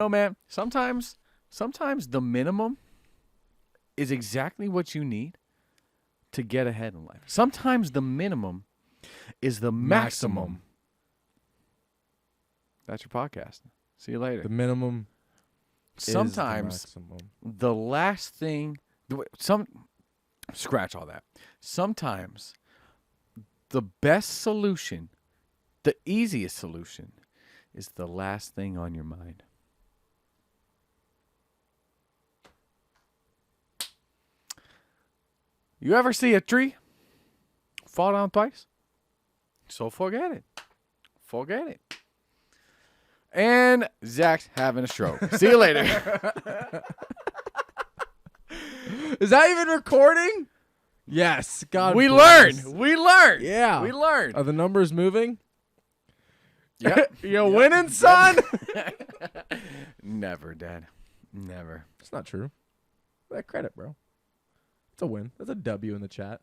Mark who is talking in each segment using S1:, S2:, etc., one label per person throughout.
S1: No, man. Sometimes the minimum is exactly what you need to get ahead in life. Sometimes the minimum is the maximum. That's your podcast. See you later.
S2: The minimum.
S1: Sometimes
S2: is the maximum.
S1: the last thing. Scratch all that. Sometimes the best solution, the easiest solution, is the last thing on your mind. You ever see a tree fall down twice? So forget it. Forget it. And Zach's having a stroke. See you later.
S2: Is that even recording? Yes. God.
S1: We
S2: bless.
S1: learned. We learned.
S2: Yeah.
S1: We learned.
S2: Are the numbers moving?
S1: Yep.
S2: You're winning, son.
S1: Never, Dad. Never.
S2: It's not true. That credit, bro. It's a win. That's a W in the chat.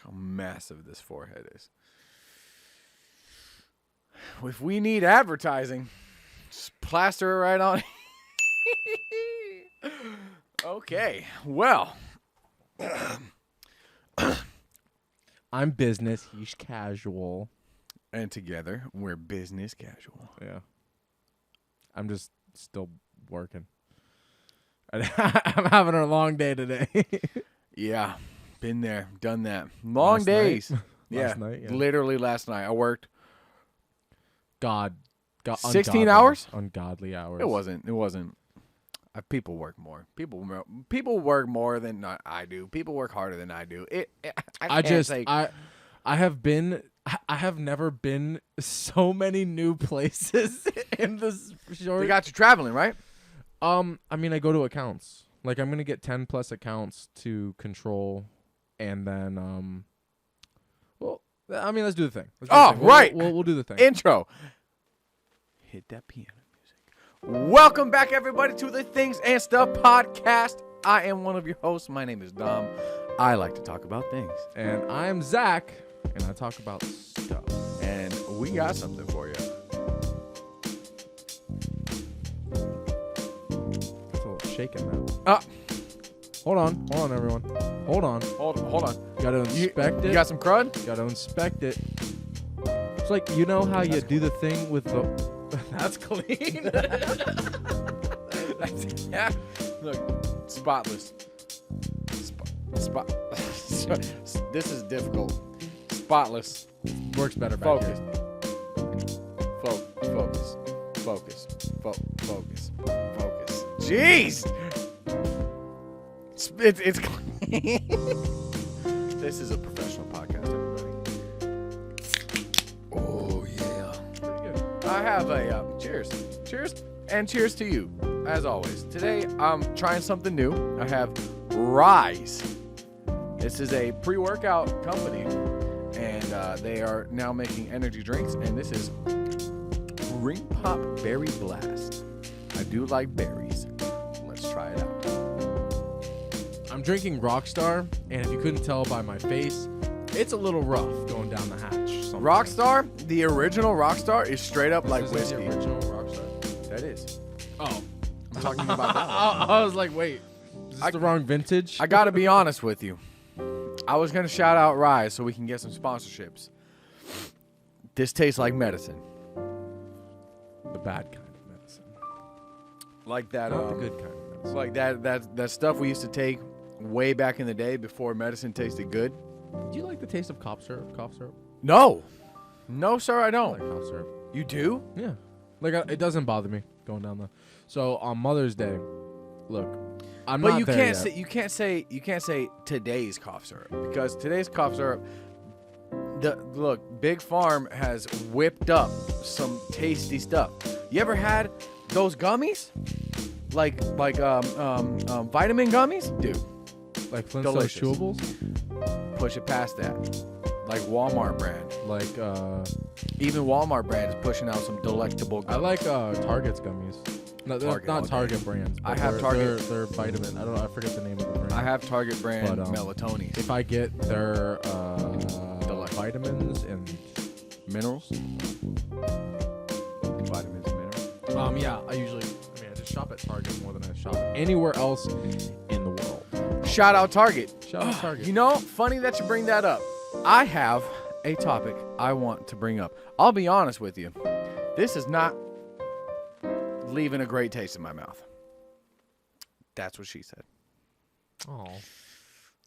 S1: How massive this forehead is. If we need advertising, just plaster it right on. Okay. Well.
S2: I'm business. He's casual.
S1: And together, we're business casual.
S2: Yeah. I'm just still working. I'm having a long day today.
S1: Yeah. Been there. Done that. Long
S2: Last
S1: days.
S2: night.
S1: Yeah.
S2: Last night, yeah.
S1: Literally last night. I worked.
S2: God
S1: 16 hours?
S2: Ungodly hours.
S1: It wasn't. People work more. People work more than I do. People work harder than I do.
S2: I have never been so many new places in this short.
S1: They got you traveling, right?
S2: I mean, I go to accounts. Like, I'm gonna get 10 plus accounts to control, and then well, I mean, let's do the thing.
S1: Right.
S2: We'll do the thing.
S1: Intro. Hit that piano music. Welcome back, everybody, to the Things and Stuff podcast. I am one of your hosts. My name is Dom. I like to talk about things.
S2: And I'm Zach, and I talk about stuff.
S1: And we got something for you.
S2: It's a little shaking now. Hold on, everyone. Hold on.
S1: Hold on.
S2: Gotta inspect it.
S1: You got some crud?
S2: Gotta inspect it. It's like, you know how you do the thing with the... That's clean.
S1: Yeah. Look, spotless. This is difficult. Spotless.
S2: Works better back
S1: Focus.
S2: here.
S1: Focus. Jeez. It's clean. This is a professional podcast, everybody. Oh yeah.
S2: Pretty good.
S1: I have a cheers, and cheers to you, as always. Today I'm trying something new. I have Rise. This is a pre-workout company, and they are now making energy drinks. And this is Ring Pop Berry Blast. I do like berries. Let's try it out.
S2: I'm drinking Rockstar, and if you couldn't tell by my face, it's a little rough going down the hatch. Sometimes.
S1: Rockstar, the original Rockstar, is straight up like
S2: This
S1: whiskey.
S2: is the original Rockstar.
S1: That is.
S2: Oh,
S1: I'm talking about that one.
S2: I was like, wait, is this the wrong vintage?
S1: I gotta be honest with you. I was gonna shout out Rise so we can get some sponsorships. This tastes like medicine.
S2: The bad kind of medicine,
S1: Like that.
S2: not the good kind of medicine.
S1: Like that stuff we used to take way back in the day before medicine tasted good.
S2: Do you like the taste of cough syrup? Cough syrup?
S1: No, sir, I
S2: I
S1: don't.
S2: like cough syrup.
S1: You do?
S2: Yeah, like it doesn't bother me going down the. So on Mother's Day, look, I'm
S1: But
S2: not
S1: you
S2: there
S1: can't
S2: yet.
S1: say you can't say today's cough syrup, because today's cough syrup. Look, Big Farm has whipped up some tasty stuff. You ever had those gummies? Like vitamin gummies? Dude,
S2: Like Flintstone
S1: delicious.
S2: chewables,
S1: push it past that. Like Walmart brand.
S2: like
S1: Even Walmart brand is pushing out some delectable
S2: I
S1: gummies.
S2: like Target's gummies. No, they're
S1: Target all
S2: not
S1: day.
S2: Target brands.
S1: I
S2: but
S1: have
S2: they're-
S1: Target.
S2: They're vitamin. I don't know. I forget the name of the brand.
S1: I have Target brand
S2: But,
S1: melatonin.
S2: If I get their
S1: Delightful.
S2: vitamins and
S1: Minerals? Vitamins and minerals.
S2: yeah, I usually shop at Target more than I shop anywhere else in the world.
S1: Shout out Target.
S2: Shout out Target.
S1: You know, funny that you bring that up. I have a topic I want to bring up. I'll be honest with you. This is not leaving a great taste in my mouth. That's what she said.
S2: Oh,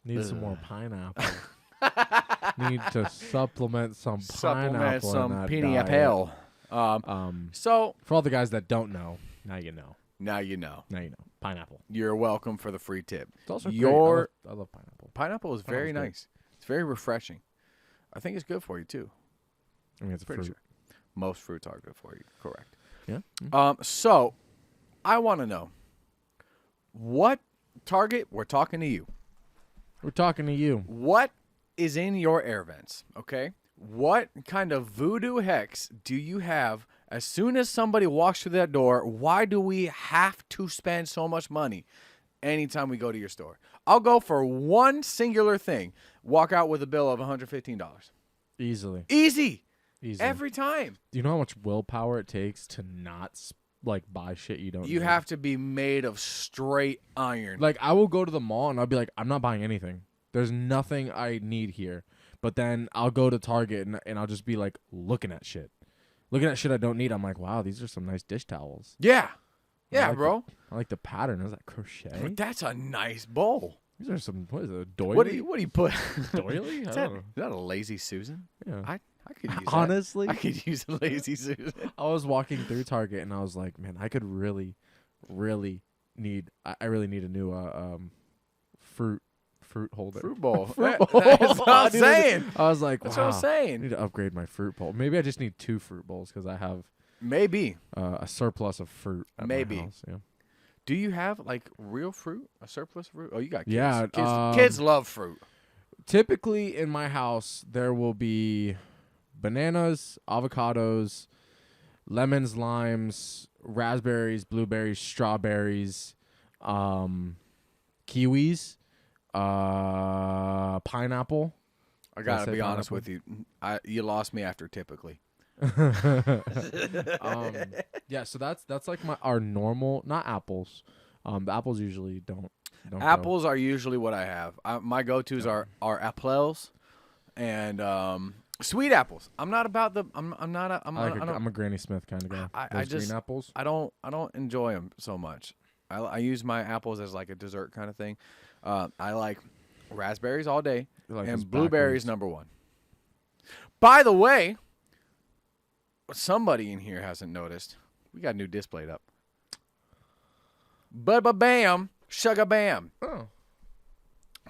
S2: need some more pineapple. Need to supplement some pineapple.
S1: Some
S2: in that
S1: pineapple. So
S2: for all the guys that don't know, now you know.
S1: now you know.
S2: Now you know. Pineapple.
S1: You're welcome for the free tip.
S2: It's also
S1: Your
S2: great. I love pineapple.
S1: pineapple is very
S2: Pineapple's
S1: nice. It's very refreshing. I think it's good for you too.
S2: I mean, it's a
S1: Pretty
S2: fruit.
S1: sure. Most fruits are good for you. Correct.
S2: Yeah.
S1: So I want to know what Target. We're talking to you.
S2: We're talking to you.
S1: What is in your air vents? Okay. What kind of voodoo hex do you have? As soon as somebody walks through that door, why do we have to spend so much money anytime we go to your store? I'll go for one singular thing. Walk out with a bill of $115.
S2: Easily.
S1: Easy.
S2: Easily.
S1: Every time.
S2: Do you know how much willpower it takes to not buy shit you don't
S1: You
S2: need?
S1: have to be made of straight iron.
S2: Like, I will go to the mall and I'll be like, I'm not buying anything. There's nothing I need here. But then I'll go to Target and I'll just be like looking at shit. Looking at shit I don't need. I'm like, wow, these are some nice dish towels.
S1: Yeah. Yeah,
S2: like
S1: bro.
S2: I like the pattern. Is that crochet?
S1: That's a nice bowl.
S2: These are some, what is it, a doily?
S1: What do you put?
S2: Doily?
S1: Is that a lazy Susan?
S2: Yeah.
S1: I could use
S2: Honestly,
S1: that. I could use a lazy Susan.
S2: I was walking through Target and I was like, man, I could really need, I really need a new fruit holder.
S1: Fruit bowl.
S2: Fruit
S1: That-
S2: bowl.
S1: That's what I'm
S2: Dude,
S1: saying.
S2: I was like,
S1: That's
S2: wow,
S1: what I'm
S2: I
S1: saying.
S2: need to upgrade my fruit bowl. Maybe I just need 2 fruit bowls because I have
S1: Maybe.
S2: a surplus of fruit at
S1: Maybe.
S2: my house. Yeah.
S1: Do you have like real fruit? A surplus of fruit? Oh, you got kids.
S2: Yeah,
S1: Kids love fruit.
S2: Typically in my house, there will be bananas, avocados, lemons, limes, raspberries, blueberries, strawberries, kiwis, pineapple.
S1: I
S2: Did I
S1: gotta
S2: say
S1: be honest
S2: pineapple?
S1: with you. You lost me after typically.
S2: Yeah, so that's like our normal, not apples. The apples usually don't go.
S1: Apples are usually what I have. My go-tos are apples and sweet apples. I'm not about the. I'm not.
S2: I'm a Granny Smith kind of guy.
S1: I
S2: Those
S1: just
S2: green apples.
S1: I don't enjoy them so much. I use my apples as like a dessert kind of thing. I like raspberries all day
S2: Like
S1: and
S2: those
S1: blueberries
S2: backwards.
S1: #1. By the way, somebody in here hasn't noticed. We got a new display up. Bam, sugar bam.
S2: Oh.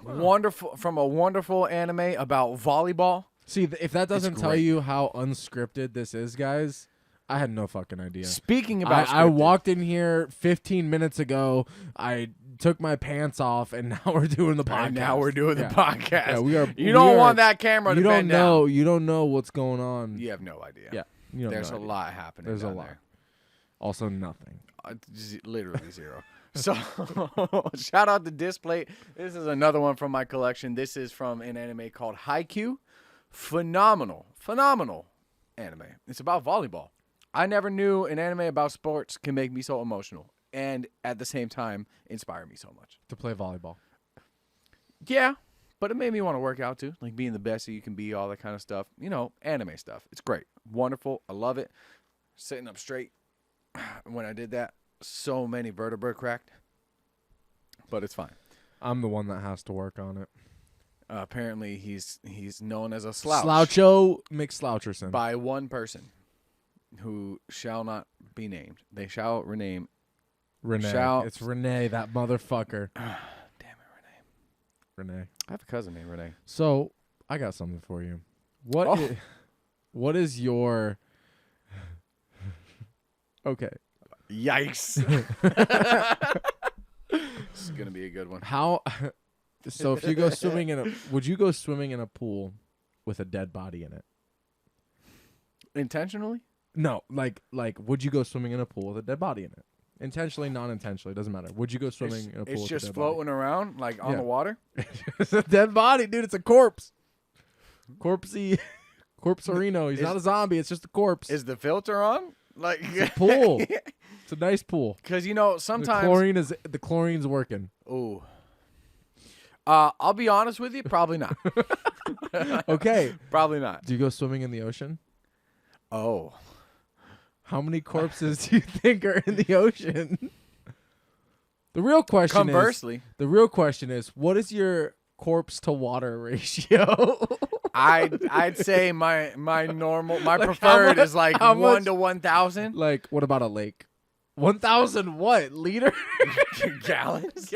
S2: Wow.
S1: Wonderful, from a wonderful anime about volleyball.
S2: See, if that doesn't tell
S1: great.
S2: you how unscripted this is, guys, I had no fucking idea.
S1: Speaking about
S2: I
S1: scripted,
S2: walked in here 15 minutes ago. I took my pants off, and now we're doing the podcast.
S1: and now we're doing
S2: Yeah.
S1: the podcast.
S2: Yeah, we are.
S1: You don't want that camera to
S2: You don't
S1: bend
S2: know.
S1: down.
S2: You don't know what's going on.
S1: You have no idea.
S2: Yeah. You don't
S1: There's
S2: know
S1: a
S2: idea.
S1: lot happening.
S2: There's a
S1: down
S2: lot.
S1: there.
S2: Also, nothing.
S1: Literally zero. So, shout out to Display. This is another one from my collection. This is from an anime called Haikyuu. Phenomenal anime. It's about volleyball. I never knew an anime about sports can make me so emotional and at the same time inspire me so much.
S2: To play volleyball.
S1: Yeah, but it made me want to work out too, like being the best that you can be, all that kind of stuff. You know, anime stuff. It's great. Wonderful. I love it. Sitting up straight. When I did that, so many vertebrae cracked. But it's fine.
S2: I'm the one that has to work on it.
S1: Apparently, he's known as a slouch
S2: Sloucho McSloucherson.
S1: by one person who shall not be named. They shall rename.
S2: Renee. It's Renee, that motherfucker.
S1: Damn it, Renee.
S2: Renee.
S1: I have a cousin named Renee.
S2: So, I got something for you.
S1: Oh.
S2: What is your... Okay.
S1: Yikes. This is gonna be a good one.
S2: How... So, if you go swimming in a... Would you go swimming in a pool with a dead body in it?
S1: Intentionally?
S2: No, like, would you go swimming in a pool with a dead body in it? Intentionally, non-intentionally, doesn't matter. Would you go swimming in a pool
S1: It's
S2: with
S1: just
S2: a dead
S1: floating around like on
S2: Yeah.
S1: the water.
S2: body? It's a dead body, dude. It's a corpse. Corpsey. Corpserino. He's not a zombie. It's just a corpse.
S1: Is the filter on? Like
S2: It's a pool. It's a nice pool.
S1: Because, you know, sometimes...
S2: The chlorine's working.
S1: Ooh. I'll be honest with you, probably not.
S2: Okay.
S1: Probably not.
S2: Do you go swimming in the ocean?
S1: Oh.
S2: How many corpses do you think are in the ocean? The real question is, what is your corpse to water ratio?
S1: I'd say my
S2: Like,
S1: preferred is like
S2: how
S1: 1
S2: much-
S1: to 1,000
S2: Like, what about a lake? 1,000 what? Liter?
S1: gallons.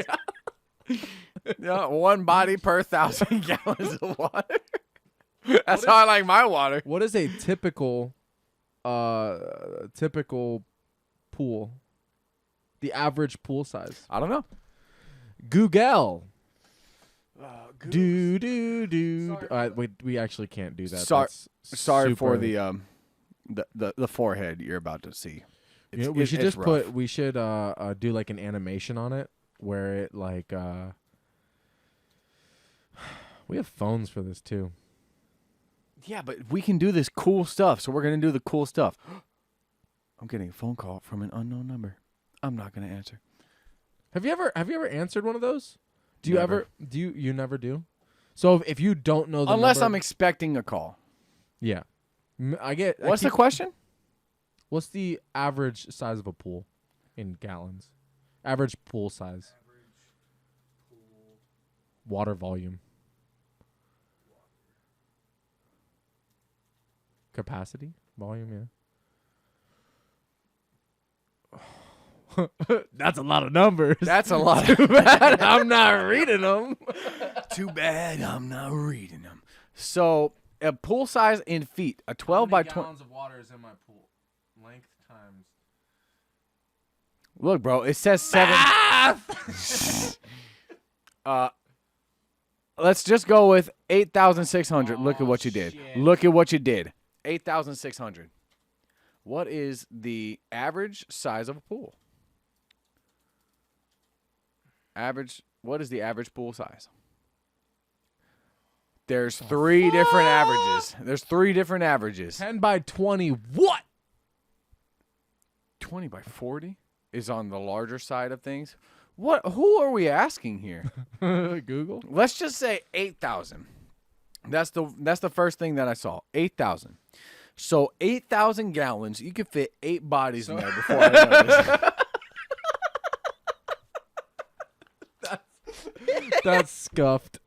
S1: Yeah, one body per 1,000 gallons of water. That's how I like my water.
S2: What is a typical pool? The average pool size.
S1: I don't know.
S2: Google. Do. We actually can't do that.
S1: Sorry
S2: That's
S1: for
S2: super-
S1: the forehead you're about to see.
S2: You know, we should
S1: it's
S2: just
S1: rough.
S2: do like an animation on it where it like we have phones for this too.
S1: Yeah, but we can do this cool stuff, so we're gonna do the cool stuff. I'm getting a phone call from an unknown number. I'm not gonna answer.
S2: Have you ever answered one of those? Do you
S1: Never.
S2: ever? You never do? So if you don't know the
S1: Unless
S2: number,
S1: I'm expecting a call.
S2: yeah,
S1: What's the question?
S2: What's the average size of a pool in gallons? Average pool size. Water volume. Capacity? Volume, yeah. That's a lot of numbers.
S1: That's a lot.
S2: Too bad I'm not reading them.
S1: Too bad I'm not reading them. So a pool size in feet, a 12 by 20.
S2: gallons of water is in my pool? Length times.
S1: Look, bro, it says 7. Let's just go with 8,600. Look at what you did.
S2: shit.
S1: Look at what you did. 8,600. What is the average size of a pool? What is the average pool size? There's three different averages. There's 3 different averages.
S2: 10 by 20. What?
S1: 20 by 40 is on the larger side of things. What? Who are we asking here?
S2: Google.
S1: Let's just say 8,000. That's the first thing that I saw. 8,000. So 8,000 gallons. You could fit 8 bodies in there before I noticed.
S2: That's scuffed.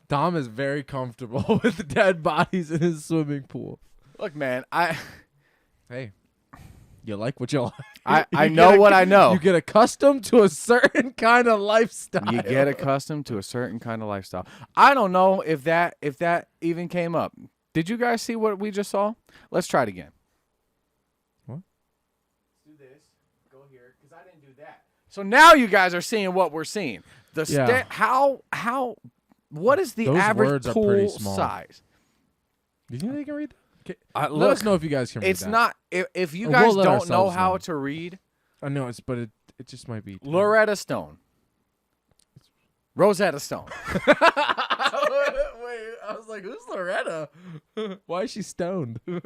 S2: Dom is very comfortable with dead bodies in his swimming pool.
S1: Look, man,
S2: Hey, you like what you like.
S1: I know what I know.
S2: You get accustomed to a certain kind of lifestyle.
S1: You get accustomed to a certain kind of lifestyle. I don't know if that even came up. Did you guys see what we just saw? Let's try it again.
S2: What?
S1: Do this. Go here, because I didn't do that. So now you guys are seeing what we're seeing. What is the
S2: Those
S1: average
S2: words are pretty
S1: pool
S2: small.
S1: size?
S2: Do you think they can read that? Let
S1: Look,
S2: us know if you guys can read
S1: it's
S2: that.
S1: not. If you
S2: Or
S1: guys
S2: we'll let
S1: don't know
S2: ourselves
S1: how
S2: know.
S1: to read,
S2: I know but it just might be.
S1: Loretta Stone. Rosetta Stone.
S2: Wait, I was like, who's Loretta? Why is she stoned?
S1: You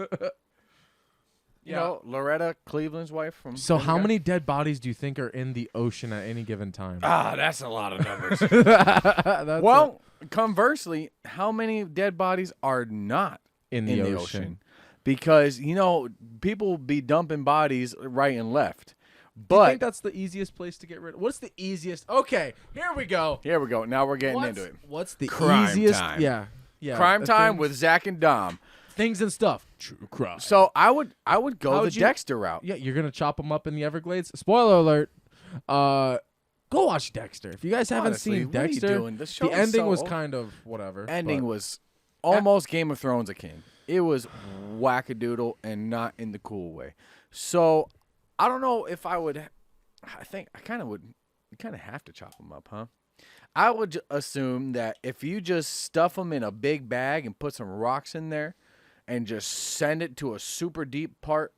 S1: know, Loretta, Cleveland's wife from.
S2: So how
S1: Family Guy.
S2: many dead bodies do you think are in the ocean at any given time?
S1: That's a lot of numbers.
S2: That's
S1: Well, conversely, how many dead bodies are not
S2: in the ocean.
S1: Because, people be dumping bodies right and left.
S2: Do you
S1: But
S2: think that's the easiest place to get rid of? What's the easiest? Okay, here we go.
S1: here we go. Now we're getting into it.
S2: What's the
S1: Crime
S2: easiest?
S1: time.
S2: Yeah.
S1: Crime time
S2: things-
S1: with Zach and Dom.
S2: things and stuff. True crime.
S1: So I would go
S2: How
S1: the
S2: would you-
S1: Dexter route.
S2: Yeah, you're gonna chop them up in the Everglades. Spoiler alert. Go watch Dexter. If you guys haven't
S1: Honestly,
S2: seen
S1: what are you
S2: Dexter,
S1: doing? The show
S2: the
S1: is
S2: ending
S1: so
S2: was
S1: old.
S2: kind of whatever.
S1: Ending
S2: but-
S1: was almost Game of Thrones akin. It was wackadoodle and not in the cool way. So I don't know if I would. I think I kind of would. You kind of have to chop them up, huh? I would assume that if you just stuff them in a big bag and put some rocks in there, and just send it to a super deep part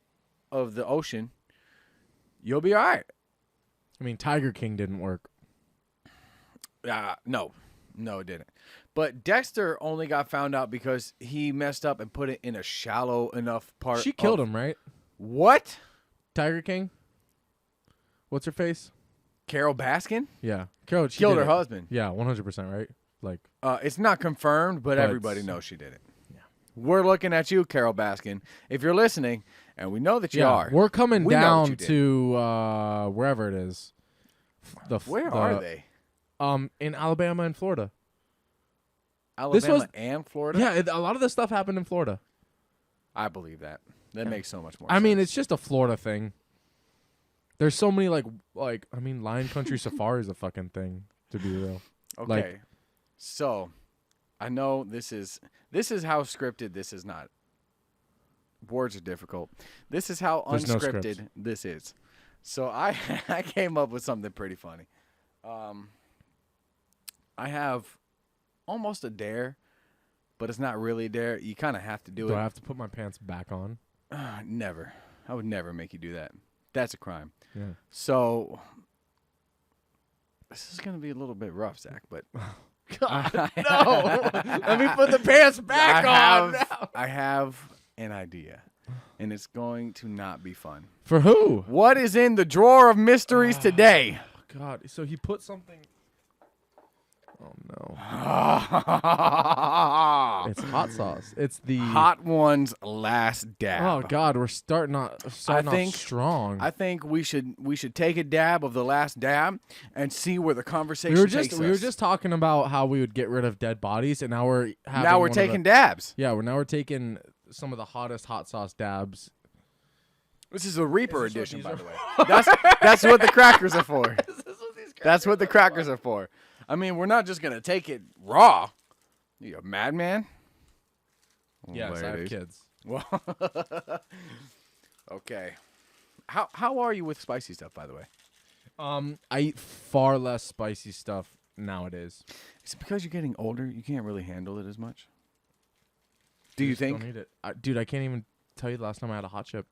S1: of the ocean, you'll be all right.
S2: I mean, Tiger King didn't work.
S1: No, it didn't. But Dexter only got found out because he messed up and put it in a shallow enough part.
S2: She killed him, right?
S1: What?
S2: Tiger King. What's her face?
S1: Carol Baskin
S2: Yeah, Carol. She
S1: killed
S2: did
S1: her
S2: it.
S1: husband.
S2: Yeah, 100%. Right. Like.
S1: It's not confirmed, but everybody knows she did it. Yeah. We're looking at you, Carol Baskin. If you're listening, and we know that you are.
S2: We're coming
S1: we know that
S2: down
S1: you did.
S2: to wherever it is.
S1: Where are they?
S2: In Alabama and Florida.
S1: Alabama and Florida?
S2: Yeah, a lot of this stuff happened in Florida.
S1: I believe that. That makes so much more
S2: I
S1: sense.
S2: mean, it's just a Florida thing. There's so many Lion Country Safari is a fucking thing, to be real.
S1: Okay. So, I know this is how scripted this is not. Words are difficult. This is how
S2: There's no
S1: unscripted
S2: scripts.
S1: this is. So I came up with something pretty funny. I have almost a dare, but it's not really a dare. You kind of have to do it.
S2: Do I have to put my pants back on?
S1: Never. I would never make you do that. That's a crime.
S2: Yeah.
S1: So this is going to be a little bit rough, Zach, but
S2: God, no. Let me put the pants back on.
S1: I have an idea, and it's going to not be fun.
S2: For who?
S1: What is in the drawer of mysteries today?
S2: God, so he put something. Oh no! It's hot sauce. It's the
S1: Hot One's last dab.
S2: Oh God, we're starting off strong.
S1: I think we should take a dab of the last dab and see where the conversation takes us.
S2: We were just talking about how we would get rid of dead bodies, and now we're
S1: taking dabs.
S2: Yeah, we're taking some of the hottest hot sauce dabs.
S1: This is a Reaper edition, by the way. That's what the crackers are for. That's what the crackers are for. I mean, we're not just gonna take it raw. You a madman?
S2: Yes, I have kids.
S1: Well, okay. How are you with spicy stuff, by the way?
S2: I eat far less spicy stuff nowadays.
S1: Is it because you're getting older? You can't really handle it as much. Do you think?
S2: Don't eat it. Dude, I can't even tell you the last time I had a hot chip.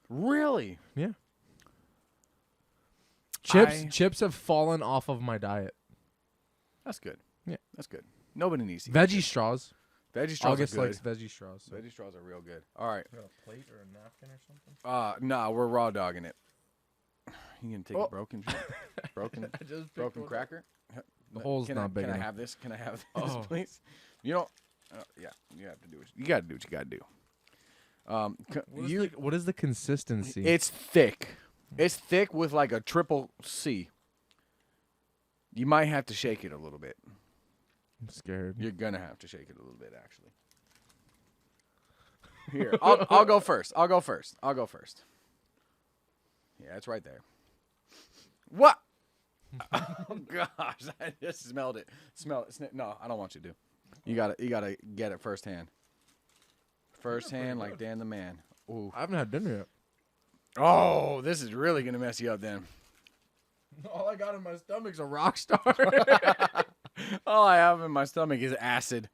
S1: Really?
S2: Yeah. Chips have fallen off of my diet.
S1: That's good.
S2: Yeah,
S1: that's good. Nobody needs to eat
S2: veggie straws.
S1: Veggie straws
S2: August
S1: are good.
S2: likes veggie straws. So.
S1: Veggie straws are real good. All right.
S2: You got a plate or a napkin or something?
S1: No, we're raw dogging it. You gonna take a broken cracker?
S2: The hole's not big
S1: enough.
S2: enough.
S1: Can I have this? Can I have this, please? You don't. Yeah, you have to do it. You gotta do what you gotta do.
S2: What is the consistency?
S1: It's thick. It's thick with like a triple C. You might have to shake it a little bit.
S2: I'm scared.
S1: You're gonna have to shake it a little bit, actually. Here, I'll go first. I'll go first. Yeah, it's right there. What? Oh gosh, I just smelled it. Smell it. No, I don't want you to. You gotta get it firsthand. Firsthand, like Dan the Man. Ooh.
S2: I haven't had dinner yet.
S1: Oh, this is really gonna mess you up then.
S2: All I got in my stomach's a rock star.
S1: All I have in my stomach is acid.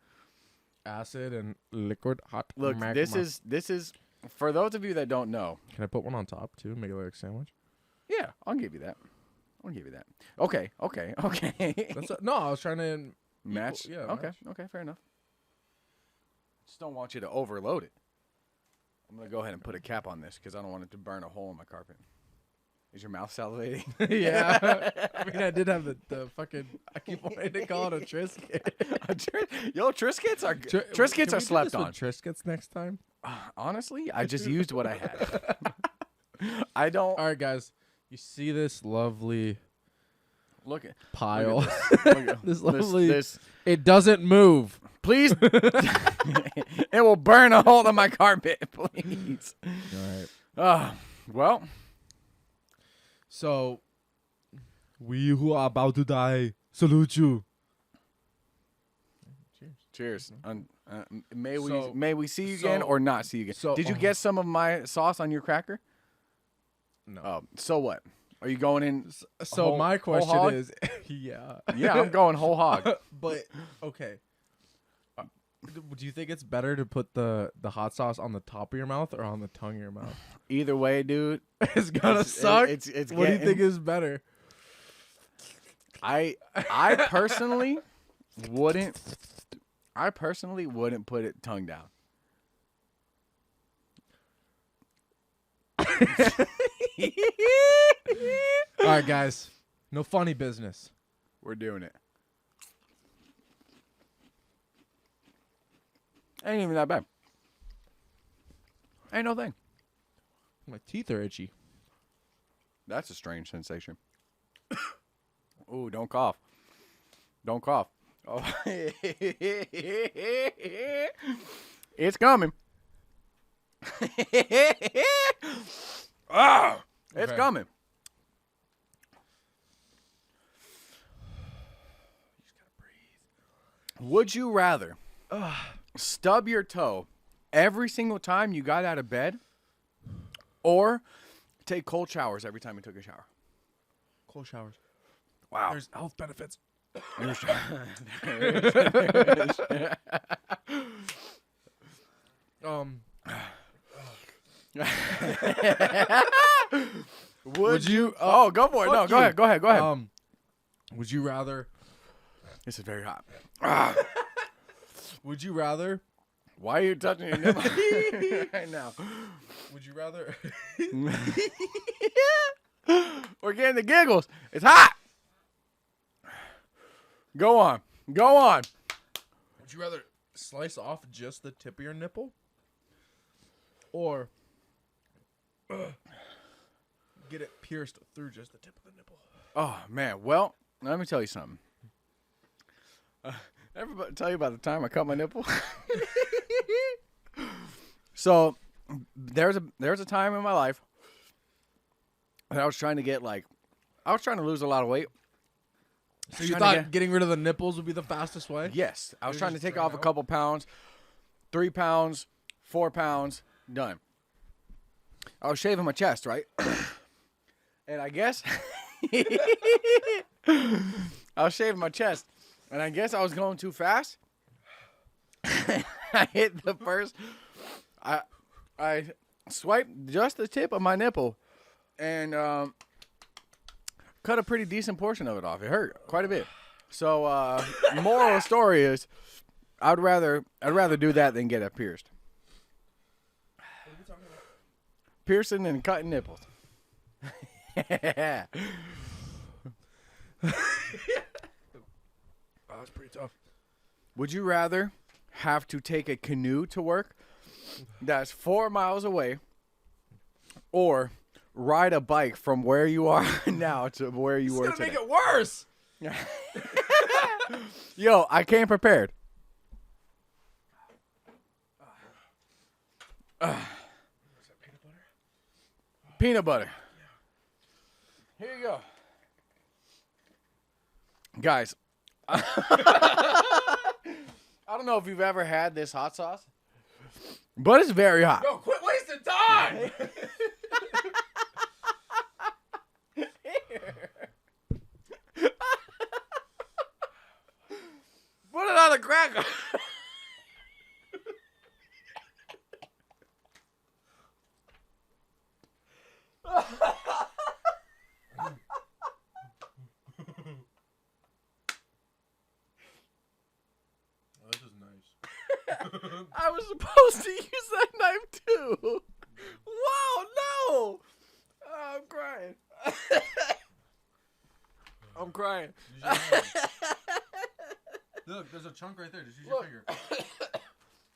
S2: Acid and liquid hot.
S1: Look,
S2: magma.
S1: this is for those of you that don't know.
S2: Can I put one on top too? Make it like a sandwich.
S1: Yeah, I'll give you that. Okay.
S2: No, I was trying to
S1: match.
S2: Yeah.
S1: Okay.
S2: Match.
S1: Okay. Fair enough. Just don't want you to overload it. I'm gonna go ahead and put a cap on this because I don't want it to burn a hole in my carpet. Is your mouth salivating?
S2: Yeah. I mean, I did have the fucking. I keep wanting to call it a Triscuit.
S1: Yo, Triscuits are Triscuits are slept on.
S2: Triscuits next time.
S1: Honestly, I just used what I had. I don't.
S2: All right, guys. You see this lovely pile?
S1: Look at
S2: this lovely.
S1: This.
S2: It doesn't move.
S1: Please. It will burn a hole in my carpet, please.
S2: All right.
S1: Well.
S2: So, we who are about to die salute you.
S1: Cheers. May we see you again or not see you again.
S2: So,
S1: did you get some of my sauce on your cracker?
S2: No.
S1: So what? Are you going in?
S2: So my question is, yeah.
S1: Yeah, I'm going whole hog.
S2: But okay. Do you think it's better to put the hot sauce on the top of your mouth or on the tongue of your mouth?
S1: Either way, dude,
S2: it's gonna suck.
S1: It's
S2: what do you think is better?
S1: I personally wouldn't. I personally wouldn't put it tongue down.
S2: All right, guys. No funny business.
S1: We're doing it. Ain't even that bad. Ain't no thing.
S2: My teeth are itchy.
S1: That's a strange sensation. Ooh, don't cough. Don't cough. Oh. It's coming. Ah, it's
S2: Okay.
S1: coming. You just gotta breathe. Would you rather stub your toe every single time you got out of bed, or take cold showers every time you took a shower?
S2: Cold showers.
S1: Wow.
S2: There's health benefits.
S1: Would you? Oh, go for it. No, go ahead. Go ahead. Go ahead.
S2: Would you rather?
S1: This is very hot.
S2: Would you rather?
S1: Why are you touching your nipple right now?
S2: Would you rather?
S1: We're getting the giggles. It's hot. Go on. Go on.
S2: Would you rather slice off just the tip of your nipple, or get it pierced through just the tip of the nipple?
S1: Oh man. Well, let me tell you something. Everybody tell you about the time I cut my nipple. So there's a time in my life that I was trying to lose a lot of weight.
S2: So you thought getting rid of the nipples would be the fastest way?
S1: Yes. I was
S2: You're
S1: trying to
S2: just
S1: take
S2: trying
S1: off a
S2: out?
S1: couple pounds, 3 pounds, 4 pounds, done. I was shaving my chest, right? And I guess I was shaving my chest, and I guess I was going too fast. I hit the first. I swiped just the tip of my nipple, and cut a pretty decent portion of it off. It hurt quite a bit. So moral of the story is, I'd rather do that than get it pierced. Piercing and cutting nipples.
S2: Oh, that's pretty tough.
S1: Would you rather have to take a canoe to work that's 4 miles away, or ride a bike from where you are now to where you were today?
S2: Make it worse.
S1: Yo, I came prepared. Peanut butter. Here you go. Guys, I don't know if you've ever had this hot sauce, but it's very hot.
S2: Yo, quit wasting time.
S1: Put it on a cracker.
S2: Oh, this is nice.
S1: I was supposed to use that knife too. Wow, no. Oh, I'm crying. I'm crying.
S2: Look, there's a chunk right there. Just use
S1: Look.
S2: your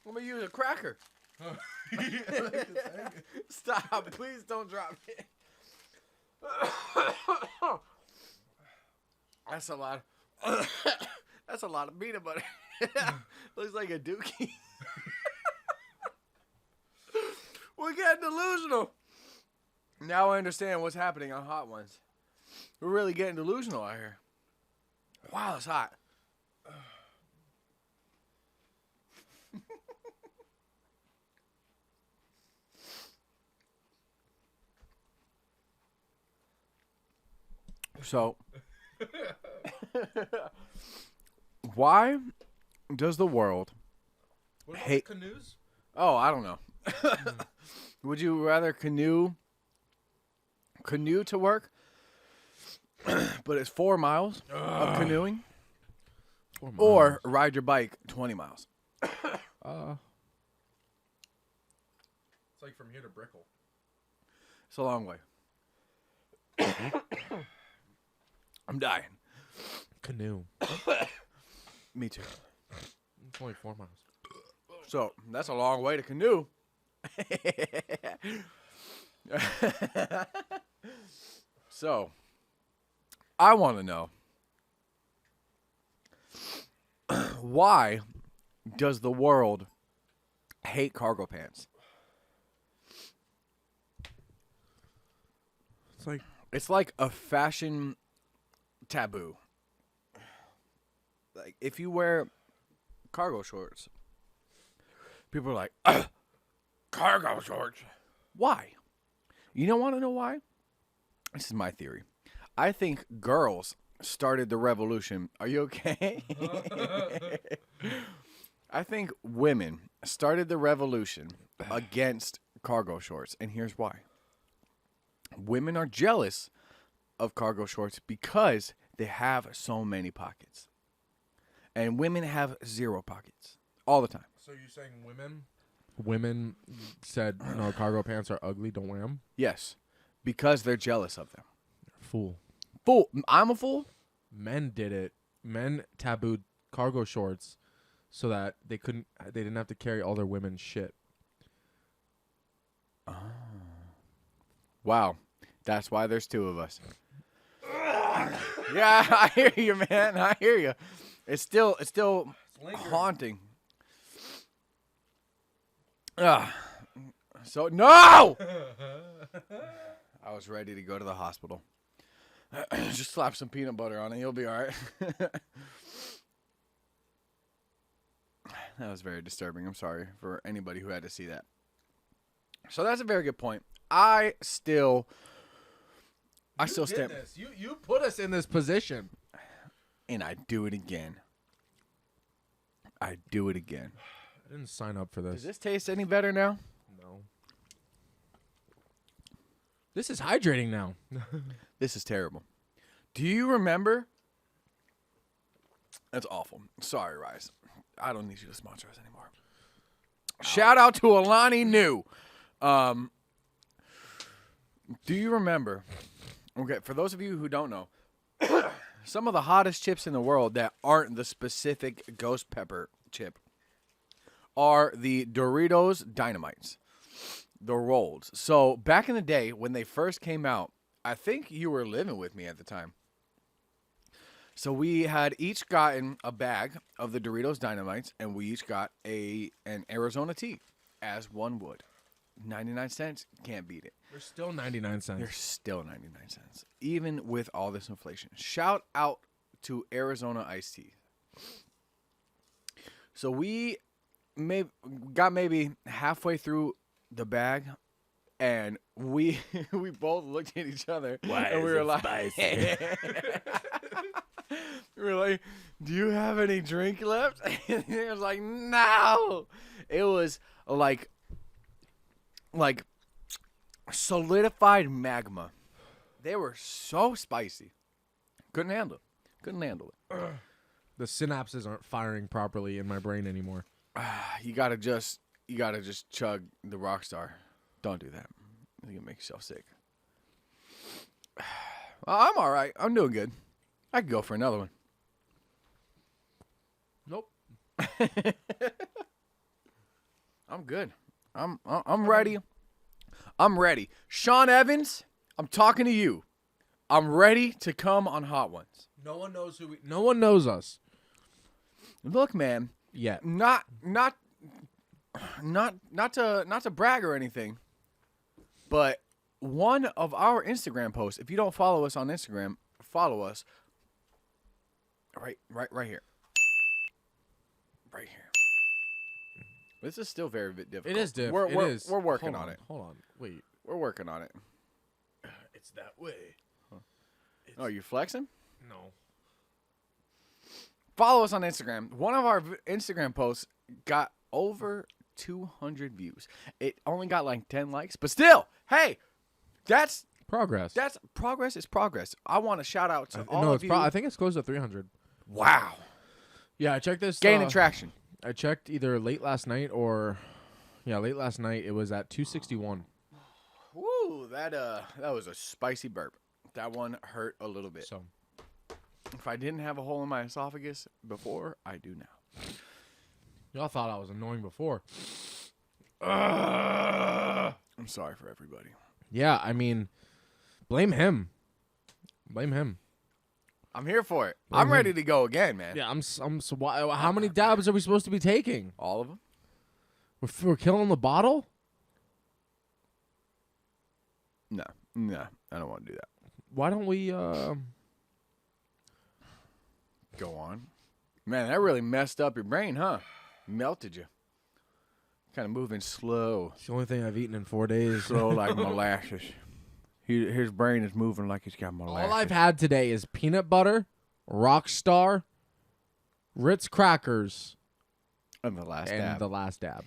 S1: I'm gonna use a cracker.
S2: finger.
S1: Stop. Please don't drop it. That's a lot. That's a lot of peanut butter. Looks like a dookie. We're getting delusional. Now I understand what's happening on Hot Ones. We're really getting delusional out here. Wow, it's hot. So, why does the world
S2: What about
S1: hate
S2: canoes?
S1: Oh, I don't know. Would you rather canoe to work, but it's 4 miles of canoeing,
S2: 4 miles.
S1: or ride your bike 20 miles?
S2: It's like from here to Brickell.
S1: It's a long way. I'm dying.
S2: Canoe.
S1: Me too.
S2: It's only 4 miles.
S1: So that's a long way to canoe. So I want to know, why does the world hate cargo pants? It's like a fashion taboo. Like, if you wear cargo shorts, people are like, "Ugh, cargo shorts. Why? You don't want to know why? This is my theory. I think girls started the revolution. Are you okay? I think women started the revolution against cargo shorts, and here's why. Women are jealous of cargo shorts because they have so many pockets. And women have 0 pockets all the time.
S2: So you're saying women said, no, cargo pants are ugly, don't wear them?
S1: Yes, because they're jealous of them.
S2: Fool.
S1: Fool. I'm a fool?
S2: Men did it. Men tabooed cargo shorts so that they didn't have to carry all their women's shit.
S1: Wow. That's why there's 2 of us. Yeah, I hear you, man. I hear you. It's still haunting. So no! I was ready to go to the hospital. Just slap some peanut butter on it. You'll be all right. That was very disturbing. I'm sorry for anybody who had to see that. So that's a very good point. I still stand.
S2: This. You put us in this position.
S1: And I do it again. I do it again.
S2: I didn't sign up for this.
S1: Does this taste any better now?
S2: No. This is hydrating now.
S1: This is terrible. Do you remember? That's awful. Sorry, Rise. I don't need you to sponsor us anymore. Shout out to Alani New. Do you remember? Okay, for those of you who don't know, some of the hottest chips in the world that aren't the specific ghost pepper chip are the Doritos Dynamites, the rolls. So back in the day when they first came out, I think you were living with me at the time. So we had each gotten a bag of the Doritos Dynamites, and we each got an Arizona tea, as one would. 99 cents, can't beat it.
S2: They're still 99 cents.
S1: They're still 99 cents, even with all this inflation. Shout out to Arizona iced tea. So we got maybe halfway through the bag, and we both looked at each other, and we were like, spicy? We were like, "Do you have any drink left?" And it was like, "No." It was like solidified magma. They were so spicy. Couldn't handle it.
S2: The synapses aren't firing properly in my brain anymore.
S1: You gotta just chug the Rockstar. Don't do that. You can make yourself sick. I'm all right. I'm doing good. I could go for another one.
S2: Nope.
S1: I'm good. I'm ready. I'm ready. Sean Evans, I'm talking to you. I'm ready to come on Hot Ones.
S2: No one knows no one knows us.
S1: Look, man.
S2: Yeah.
S1: Not to brag or anything, but one of our Instagram posts, if you don't follow us on Instagram, follow us right here. Right here. This is still very difficult.
S2: It is difficult.
S1: We're working on it.
S2: Hold on. Wait.
S1: We're working on it.
S2: It's that way.
S1: Oh, you flexing?
S2: No.
S1: Follow us on Instagram. One of our Instagram posts got over 200 views. It only got like 10 likes, but still, hey, that's
S2: progress.
S1: That's progress is progress. I want to shout out to all of you.
S2: I think it's close to 300.
S1: Wow.
S2: Yeah, I checked this.
S1: Gaining traction.
S2: I checked either late last night or, late last night. It was at 261.
S1: Woo, that was a spicy burp. That one hurt a little bit.
S2: So
S1: If I didn't have a hole in my esophagus before, I do now.
S2: y'all thought I was annoying before.
S1: I'm sorry for everybody.
S2: Yeah, I mean, blame him. Blame him.
S1: I'm here for it.
S2: Blame
S1: I'm
S2: him.
S1: ready to go again, man.
S2: Yeah, how many dabs are we supposed to be taking?
S1: All of them?
S2: We're killing the bottle?
S1: No, I don't want to do that.
S2: Why don't we?
S1: Go on. Man, that really messed up your brain, huh? Melted you. Kind of moving slow.
S2: It's the only thing I've eaten in 4 days.
S1: Slow like molasses. His brain is moving like he's got molasses.
S2: All I've had today is peanut butter, Rockstar, Ritz crackers,
S1: And the last
S2: and
S1: dab.
S2: the last dab.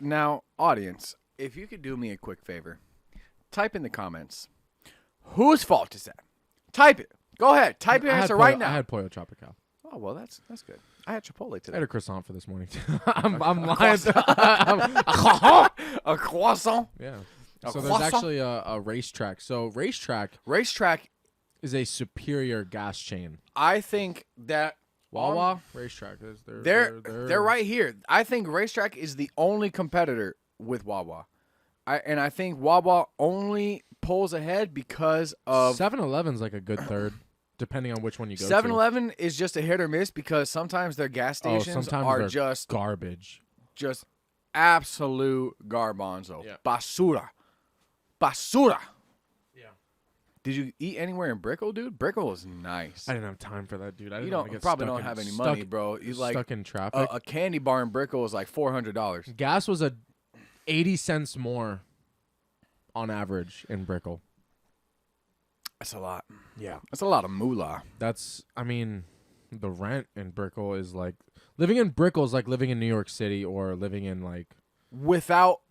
S1: Now, audience, if you could do me a quick favor, type in the comments, whose fault is that? Type it. Go ahead. Type your answer right now.
S2: I had Pollo Tropical.
S1: Oh, well, that's good. I had Chipotle
S2: I
S1: today.
S2: had a croissant for this morning. I'm lying.
S1: A croissant?
S2: Yeah.
S1: A
S2: So there's
S1: croissant?
S2: actually a racetrack. So racetrack
S1: Racetrack,
S2: is a superior gas chain.
S1: I think that
S2: Wawa racetrack.
S1: They're right here. I think Racetrack is the only competitor with Wawa. I think Wawa only pulls ahead because of
S2: 7-Eleven's like a good third, depending on which one you go
S1: 7-Eleven is just a hit or miss because sometimes their gas
S2: to.
S1: stations
S2: Sometimes
S1: are
S2: they're
S1: just
S2: garbage.
S1: absolute garbanzo.
S2: Yeah.
S1: Basura.
S2: Yeah.
S1: Did you eat anywhere in Brickell, dude? Brickell is nice.
S2: I didn't have time for that, dude. I
S1: You
S2: didn't wanna
S1: don't
S2: get
S1: probably
S2: stuck
S1: don't
S2: in-
S1: have any
S2: stuck-
S1: money, bro. You like
S2: stuck in traffic.
S1: a candy bar in Brickell is like $400.
S2: Gas was 80 cents more on average in Brickell.
S1: That's a lot.
S2: Yeah.
S1: That's a lot of moolah.
S2: I mean, the rent in Brickell is like living in Brickell is like living in New York City or living in like
S1: Without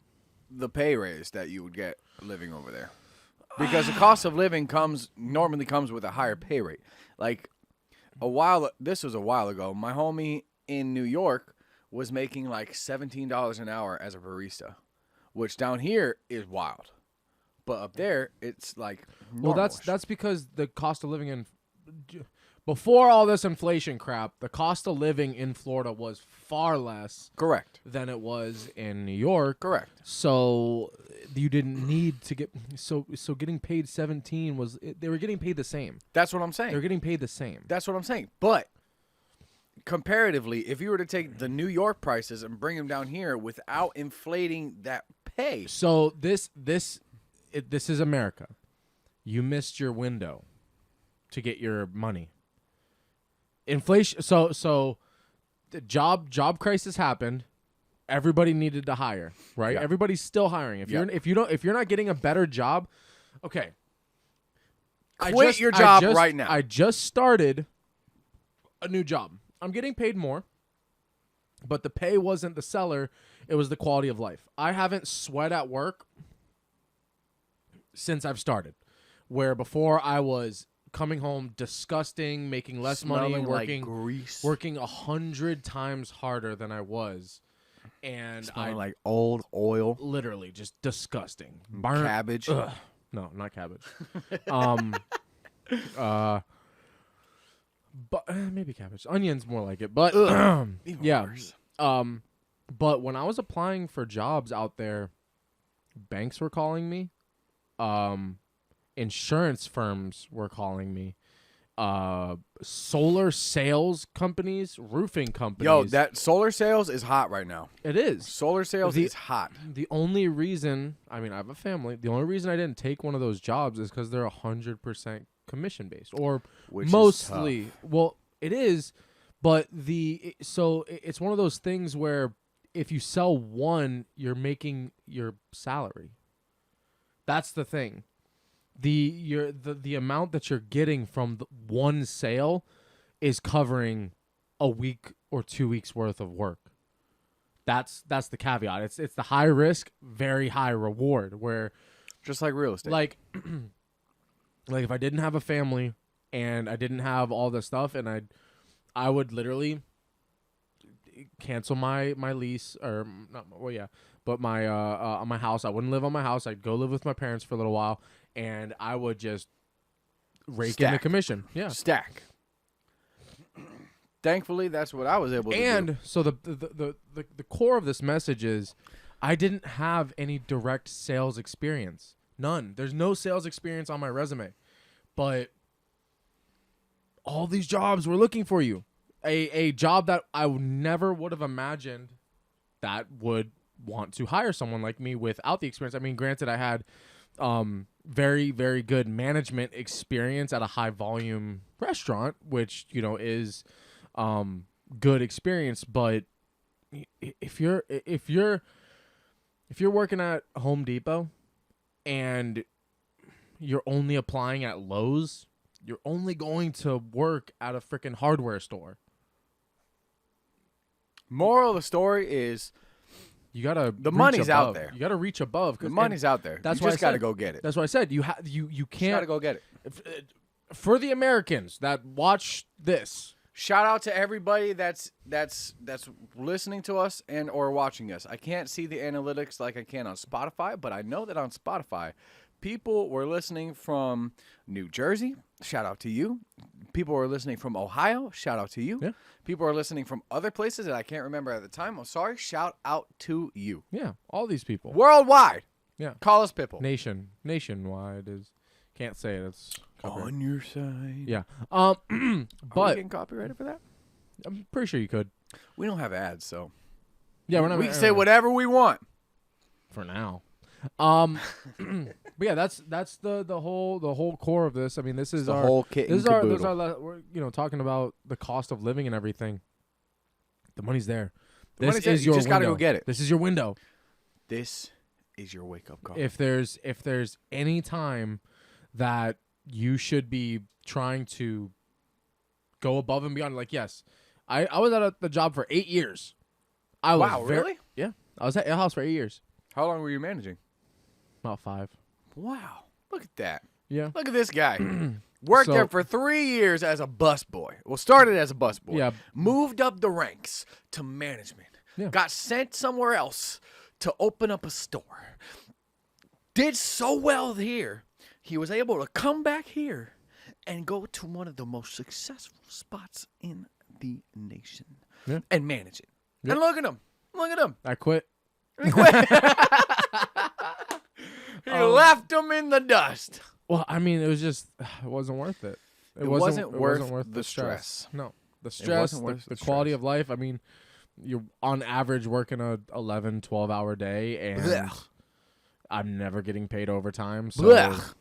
S1: the pay raise that you would get living over there. Because the cost of living normally comes with a higher pay rate. Like this was a while ago. My homie in New York was making like $17 an hour as a barista, which down here is wild. But up there, it's like
S2: well,
S1: normal-ish.
S2: that's because the cost of living in before all this inflation crap, the cost of living in Florida was far less
S1: correct.
S2: than it was in New York.
S1: Correct.
S2: So you didn't need to get so getting paid 17 was they were getting paid the same.
S1: That's what I'm saying.
S2: They're getting paid the same.
S1: That's what I'm saying. But comparatively, if you were to take the New York prices and bring them down here without inflating that pay,
S2: So this is America. You missed your window to get your money. Inflation. So the job crisis happened. Everybody needed to hire, right?
S1: Yeah.
S2: Everybody's still hiring. If
S1: Yeah.
S2: if you're not getting a better job, okay.
S1: Quit your job right now.
S2: I just started a new job. I'm getting paid more, but the pay wasn't the seller. It was the quality of life. I haven't sweat at work since I've started. Where before I was coming home disgusting, making less money,
S1: Smelling like
S2: working
S1: grease.
S2: 100 times harder than I was, and
S1: Smelling
S2: I
S1: like old oil,
S2: literally just disgusting. Burnt.
S1: cabbage.
S2: Ugh. No, not cabbage. But maybe cabbage. Onions more like it. But
S1: Even
S2: yeah.
S1: worse.
S2: But when I was applying for jobs out there, banks were calling me. Insurance firms were calling me. Solar sales companies, roofing companies.
S1: Yo, that solar sales is hot right now.
S2: it is.
S1: Solar sales
S2: The-
S1: is hot.
S2: The only reason, I mean, I have a family. The only reason I didn't take one of those jobs is because they're 100% commission based, or
S1: Which is
S2: mostly.
S1: tough.
S2: Well, it is, but it's one of those things where if you sell one, you're making your salary. That's the thing. The amount that you're getting from the one sale is covering a week or 2 weeks worth of work. That's the caveat. It's the high risk, very high reward. Where
S1: Just like real estate.
S2: like if I didn't have a family and I didn't have all this stuff, and I would literally cancel my lease or not. Well, yeah, but my on my house. I wouldn't live on my house. I'd go live with my parents for a little while, and I would just rake in the commission. Yeah,
S1: Stack. Thankfully, that's what I was able to do.
S2: and so the core of this message is, I didn't have any direct sales experience. None. There's no sales experience on my resume, but all these jobs were looking for you. A job that I never would have imagined that would want to hire someone like me without the experience. I mean, granted, I had very, very good management experience at a high volume restaurant, which, you know, is good experience. But if you're working at Home Depot and you're only applying at Lowe's, you're only going to work at a freaking hardware store.
S1: Moral of the story is
S2: You gotta.
S1: The money's
S2: above.
S1: out there.
S2: You gotta reach above.
S1: the money's out there.
S2: That's
S1: You
S2: why
S1: just
S2: I
S1: got to
S2: said-
S1: go get it.
S2: That's what I said. You
S1: Just
S2: can't.
S1: got to go get it.
S2: For the Americans that watch this,
S1: Shout out to everybody that's listening to us and or watching us. I can't see the analytics like I can on Spotify, but I know that on Spotify, people were listening from New Jersey. Shout out to you. People were listening from Ohio. Shout out to you.
S2: Yeah.
S1: People are listening from other places that I can't remember at the time. I'm sorry. Shout out to you.
S2: yeah, all these people,
S1: Worldwide.
S2: Yeah.
S1: Call us people.
S2: nationwide is can't say it. It's copyright.
S1: On your side.
S2: Yeah.
S1: Are we
S2: But
S1: getting copyrighted for that?
S2: I'm pretty sure you could.
S1: We don't have ads, so
S2: Yeah, we're not.
S1: we can say whatever we want.
S2: for now. But yeah, that's the whole core of this. I mean, this is
S1: The
S2: our
S1: whole kit
S2: this
S1: and
S2: is
S1: caboodle.
S2: we're talking about the cost of living and everything. The money's there.
S1: The
S2: This
S1: money's there.
S2: is
S1: You
S2: your
S1: just gotta
S2: window.
S1: go get it.
S2: This is your window.
S1: This is your wake up call.
S2: If there's any time that you should be trying to go above and beyond, like, yes, I was at the job for 8 years. I was
S1: Wow, really?
S2: Yeah, I was at a house for 8 years.
S1: How long were you managing?
S2: About 5.
S1: Wow. Look at that.
S2: Yeah.
S1: Look at this guy. Worked
S2: So-
S1: there for 3 years as a busboy. Well, started as a busboy.
S2: Yeah.
S1: Moved up the ranks to management.
S2: Yeah.
S1: Got sent somewhere else to open up a store. Did so well here. He was able to come back here and go to one of the most successful spots in the nation.
S2: Yeah.
S1: And manage it.
S2: Yep.
S1: And look at him. Look at him.
S2: I quit.
S1: He quit. He left him in the dust.
S2: Well, I mean, it wasn't worth it.
S1: It wasn't worth the stress.
S2: No, the stress,
S1: wasn't worth
S2: the
S1: the
S2: quality
S1: stress.
S2: of life. I mean, you're on average working a 11, 12-hour day, and
S1: Blech.
S2: I'm never getting paid overtime, so
S1: Blech.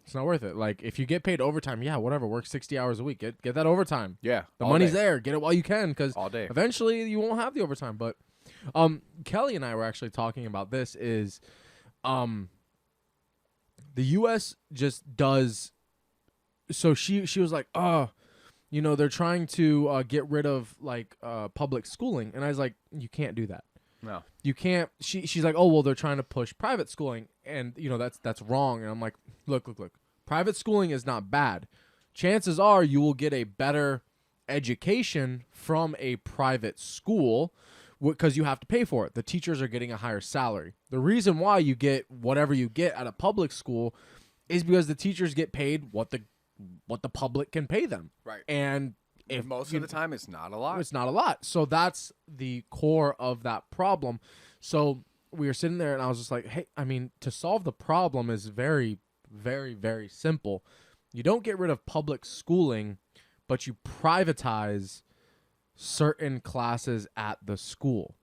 S2: it's not worth it. Like, if you get paid overtime, yeah, whatever, work 60 hours a week, get that overtime.
S1: Yeah.
S2: The
S1: all
S2: money's
S1: day.
S2: there. Get it while you can, because
S1: All day.
S2: eventually you won't have the overtime. But Kelly and I were actually talking about this. Is the U.S. just does. So she was like, oh, you know, they're trying to get rid of like public schooling, and I was like, you can't do that.
S1: No.
S2: You can't. She's like, oh well, they're trying to push private schooling, and you know that's wrong. And I'm like, look. Private schooling is not bad. Chances are you will get a better education from a private school because you have to pay for it. The teachers are getting a higher salary. The reason why you get whatever you get at a public school is because the teachers get paid what the public can pay them.
S1: Right.
S2: And if
S1: Most
S2: you
S1: of the time, it's not a lot.
S2: it's not a lot. So that's the core of that problem. So we were sitting there and I was just like, hey, I mean, to solve the problem is very, very, very simple. You don't get rid of public schooling, but you privatize certain classes at the school.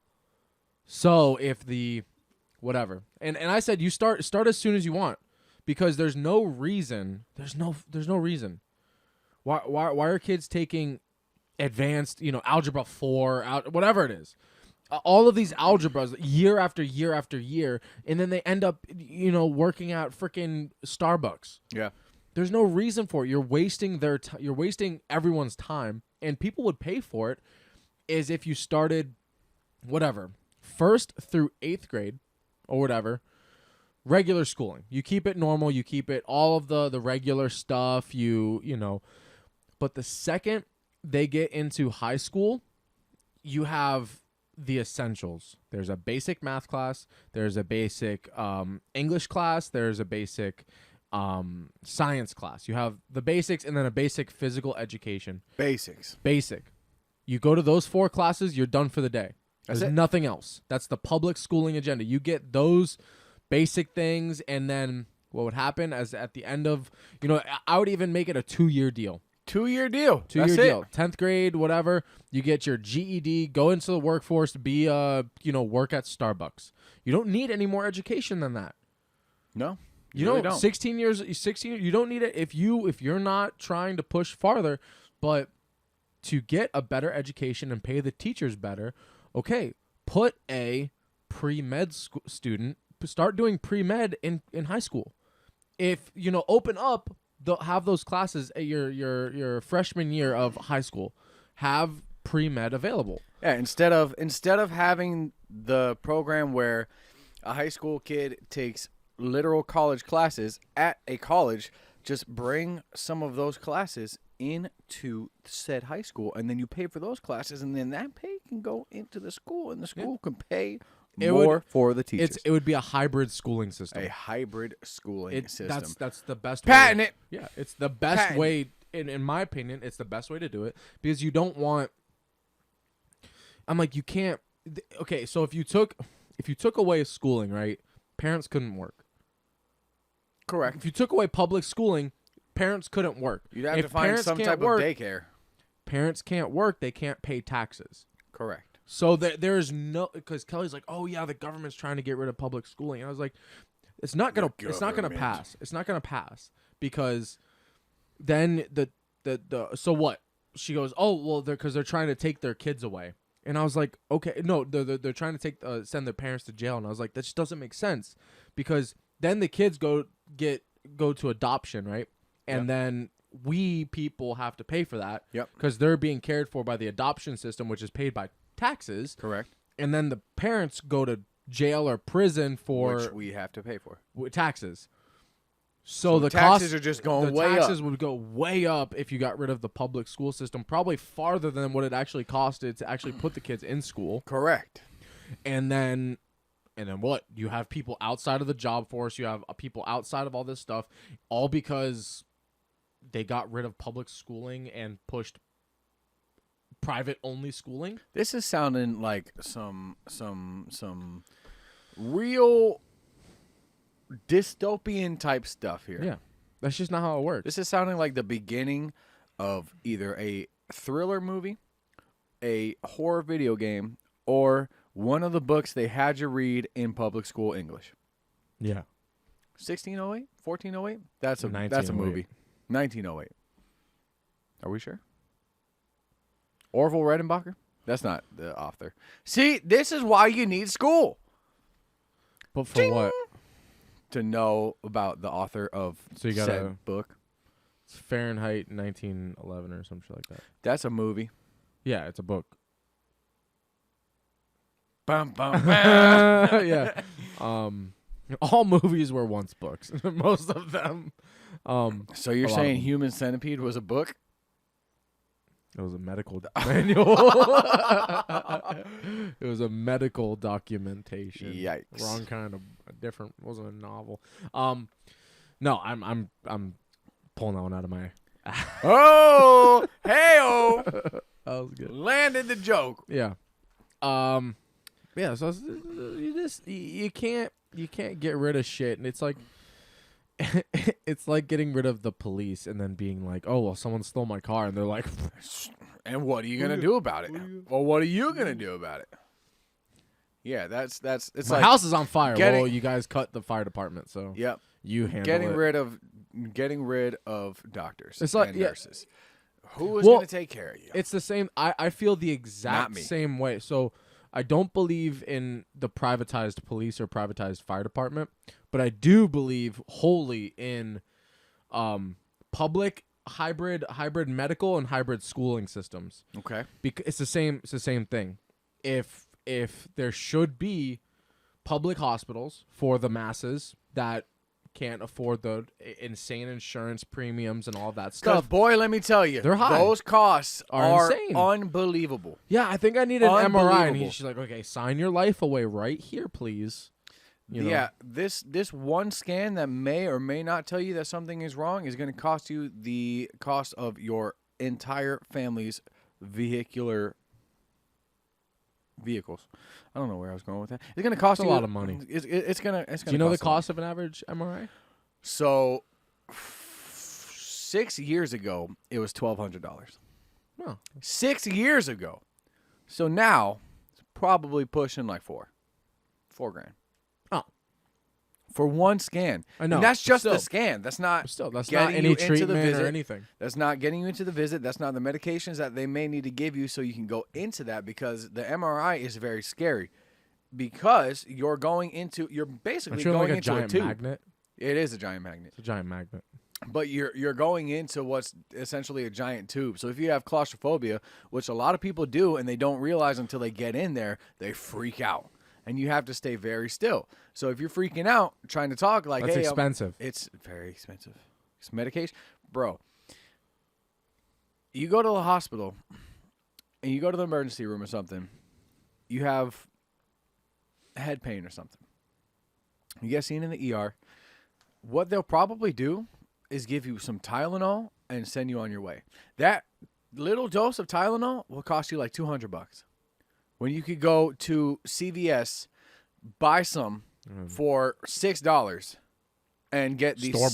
S2: So if the whatever. And I said you start as soon as you want, because there's no reason. There's no reason. Why are kids taking advanced, algebra 4, whatever it is? All of these algebras year after year after year, and then they end up, working at freaking Starbucks.
S1: Yeah.
S2: There's no reason for it. You're wasting you're wasting everyone's time, and people would pay for it is if you started whatever, 1st through 8th grade or whatever, regular schooling. You keep it normal, you keep it all of the regular stuff, but the second they get into high school, you have the essentials. There's a basic math class. There's a basic English class. There's a basic science class. You have the basics and then a basic physical education.
S1: Basics.
S2: Basic. You go to those 4 classes, you're done for the day.
S1: That's
S2: There's
S1: it.
S2: nothing else. That's the public schooling agenda. You get those basic things, and then what would happen as at the end of, I would even make it a 2-year deal.
S1: 2-year deal.
S2: 2-year
S1: That's
S2: deal.
S1: it.
S2: 10th grade, whatever. You get your GED, go into the workforce, be work at Starbucks. You don't need any more education than that.
S1: No.
S2: You
S1: really
S2: don't. 16 years, you don't need it if you're not trying to push farther, but to get a better education and pay the teachers better, okay, put a pre-med student, start doing pre-med in high school. If, open up, have those classes at your freshman year of high school. Have pre-med available.
S1: Yeah, instead of having the program where a high school kid takes literal college classes at a college, just bring some of those classes into said high school, and then you pay for those classes, and then that pay can go into the school, and the school can pay more for the teachers.
S2: It would be a hybrid schooling system.
S1: A hybrid schooling system.
S2: That's the best
S1: Patent
S2: way.
S1: it.
S2: Yeah, it's the best
S1: Patent
S2: way. In my opinion, it's the best way to do it because you don't want. I'm like, you can't. Okay, so if you took away schooling, right, parents couldn't work.
S1: Correct.
S2: If you took away public schooling, parents couldn't work.
S1: You'd have
S2: if
S1: to find some type of daycare.
S2: Parents can't work. They can't pay taxes.
S1: Correct.
S2: So there's no, because Kelly's like, oh yeah, the government's trying to get rid of public schooling. And I was like, it's not gonna pass. It's not gonna pass because then the so what? She goes, oh well, because they're trying to take their kids away. And I was like, okay, no, they're trying to send their parents to jail. And I was like, that just doesn't make sense because then the kids go to adoption, right? And then we people have to pay for that.
S1: Yep.
S2: Because they're being cared for by the adoption system, which is paid by taxes.
S1: Correct.
S2: And then the parents go to jail or prison for
S1: which we have to pay for
S2: taxes. So the
S1: taxes
S2: costs
S1: are just going
S2: the
S1: way up.
S2: taxes would go way up if you got rid of the public school system, probably farther than what it actually costed to actually put the kids in school.
S1: Correct.
S2: And then what? You have people outside of the job force. You have people outside of all this stuff, all because they got rid of public schooling and pushed private only schooling.
S1: This is sounding like some real dystopian type stuff here.
S2: Yeah, that's just not how it works.
S1: This is sounding like the beginning of either a thriller movie, a horror video game, or one of the books they had you read in public school English.
S2: Yeah.
S1: 1608? 1408? That's a
S2: 1908.
S1: movie. 1908. Are we sure? Orville Redenbacher? That's not the author. See, this is why you need school.
S2: But for what?
S1: To know about the author of
S2: So you gotta-
S1: said book.
S2: It's Fahrenheit 1911 or some shit like that.
S1: That's a movie.
S2: Yeah, it's a book.
S1: Bum, bum, bum.
S2: Yeah. All movies were once books. Most of them.
S1: So you're
S2: A lot of
S1: saying
S2: them.
S1: Human Centipede was a book?
S2: It was a medical manual. It was a medical documentation.
S1: Yikes.
S2: Wrong kind of different. Wasn't a novel. No, I'm pulling that one out of my.
S1: Oh, hey-oh.
S2: That was good.
S1: Landed the joke.
S2: Yeah. Yeah. So you can't get rid of shit, and it's like. It's like getting rid of the police and then being like, oh, well, someone stole my car. And they're like,
S1: And what are you going to do about it? Well, what are you going to do about it? Yeah, it's
S2: my
S1: like
S2: house is on fire.
S1: getting-
S2: Well, you guys cut the fire department, so
S1: Yep.
S2: you handle
S1: Getting
S2: it.
S1: rid of doctors
S2: It's like-
S1: and
S2: yeah.
S1: nurses. Who is
S2: Well,
S1: going to take care of you?
S2: It's the same. I feel the
S1: Not
S2: exact
S1: me.
S2: same way. So I don't believe in the privatized police or privatized fire department, but I do believe wholly in public hybrid medical and hybrid schooling systems.
S1: Okay.
S2: Because it's the same thing. If there should be public hospitals for the masses that can't afford the insane insurance premiums and all that
S1: Because,
S2: stuff.
S1: boy, let me tell you,
S2: They're high.
S1: those costs
S2: Are
S1: are
S2: insane.
S1: unbelievable.
S2: Yeah, I think I need an MRI, and
S1: Unbelievable.
S2: she's like, okay, sign your life away right here, please. You know?
S1: Yeah, this one scan that may or may not tell you that something is wrong is going to cost you the cost of your entire family's vehicles. I don't know where I was going with that. It's going to cost
S2: It's
S1: you
S2: a lot of money.
S1: It's going to.
S2: Do you know the cost of an average MRI?
S1: So, 6 years ago, it was $1,200.
S2: No.
S1: 6 years ago. So now, it's probably pushing like $4 grand.
S2: Oh.
S1: For one scan.
S2: I know.
S1: And that's just
S2: Still.
S1: the scan. That's not
S2: Still, that's
S1: getting
S2: not
S1: you
S2: any
S1: into the
S2: treatment
S1: visit.
S2: or anything.
S1: That's not getting you into the visit. That's not the medications that they may need to give you so you can go into that, because the MRI is very scary. Because you're basically
S2: Aren't you
S1: going
S2: like a
S1: into
S2: giant
S1: a tube.
S2: magnet?
S1: It is a giant magnet.
S2: It's a giant magnet.
S1: But you're going into what's essentially a giant tube. So if you have claustrophobia, which a lot of people do and they don't realize until they get in there, they freak out. And you have to stay very still. So if you're freaking out, trying to talk like,
S2: That's
S1: hey,
S2: expensive.
S1: it's very expensive. It's medication. Bro, you go to the hospital and you go to the emergency room or something, you have head pain or something. You get seen in the ER. What they'll probably do is give you some Tylenol and send you on your way. That little dose of Tylenol will cost you like $200. When you could go to CVS, buy some for $6 and get the
S2: Store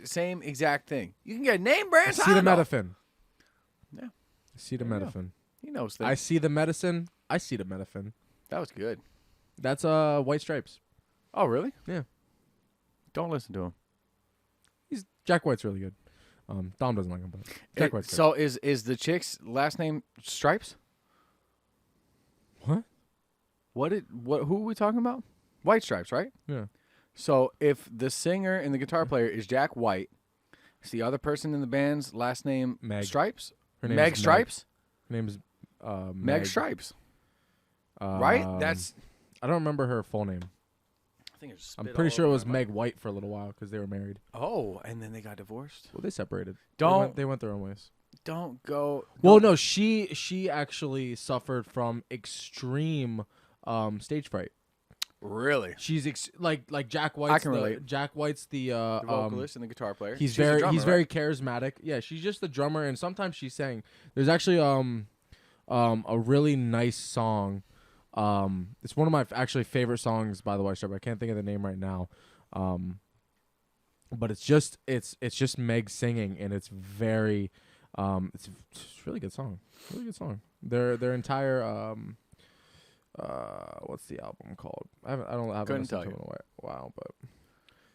S1: same exact thing. You can get name brand Tylenol.
S2: Acetaminophen.
S1: Yeah.
S2: Acetaminophen.
S1: He knows things.
S2: I see the medicine. I see the medicine.
S1: That was good.
S2: That's White Stripes.
S1: Oh, really?
S2: Yeah.
S1: Don't listen to him.
S2: Jack White's really good. Dom doesn't like him, but Jack White's good.
S1: So is the chick's last name Stripes?
S2: What?
S1: Who are we talking about? White Stripes, right?
S2: Yeah.
S1: So if the singer and the guitar player is Jack White, is the other person in the band's last name
S2: Meg.
S1: Stripes?
S2: Her name's
S1: Meg Stripes?
S2: Her name's
S1: Meg Stripes. Right? That's
S2: I don't remember her full name.
S1: I think it's
S2: I'm pretty sure it was Meg White for a little while because they were married.
S1: Oh, and then they got divorced.
S2: Well, they separated.
S1: Don't
S2: They went their own ways.
S1: Don't go.
S2: Well,
S1: don't-
S2: no, she actually suffered from extreme stage fright.
S1: Really?
S2: She's like Jack White's.
S1: I can relate.
S2: Jack White's the
S1: The vocalist and the guitar player.
S2: He's
S1: She's a
S2: very
S1: drummer,
S2: he's
S1: right?
S2: very charismatic. Yeah, she's just the drummer, and sometimes she sang. There's actually a really nice song. It's one of my actually favorite songs by the White Stripes. I can't think of the name right now. But it's just Meg singing, and it's very it's a really good song. Really good song. Their entire what's the album called? I haven't
S1: Couldn't
S2: listened
S1: tell
S2: to
S1: you.
S2: it in a while, but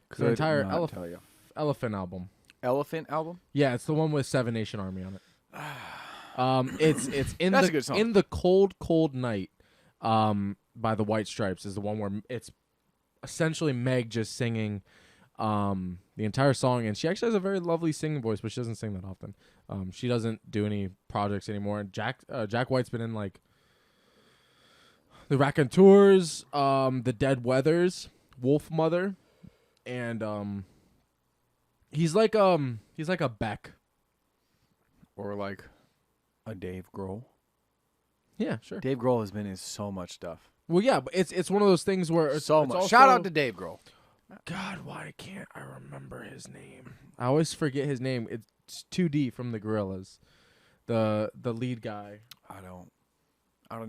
S1: Could
S2: their entire
S1: not tell you.
S2: Elephant album.
S1: Elephant album?
S2: Yeah, it's the one with Seven Nation Army on it. It's in
S1: That's a good song.
S2: in the cold night. By the White Stripes is the one where it's essentially Meg just singing the entire song, and she actually has a very lovely singing voice, but she doesn't sing that often. She doesn't do any projects anymore. And Jack White's been in like the Raconteurs, the Dead Weathers, Wolf Mother, and he's like a Beck.
S1: Or like a Dave Grohl?
S2: Yeah, sure.
S1: Dave Grohl has been in so much stuff.
S2: Well, yeah, but it's one of those things where it's
S1: So
S2: it's
S1: much.
S2: also-
S1: Shout out to Dave Grohl.
S2: God, why can't I remember his name? I always forget his name. It's 2D from the Gorillaz, the lead guy.
S1: I don't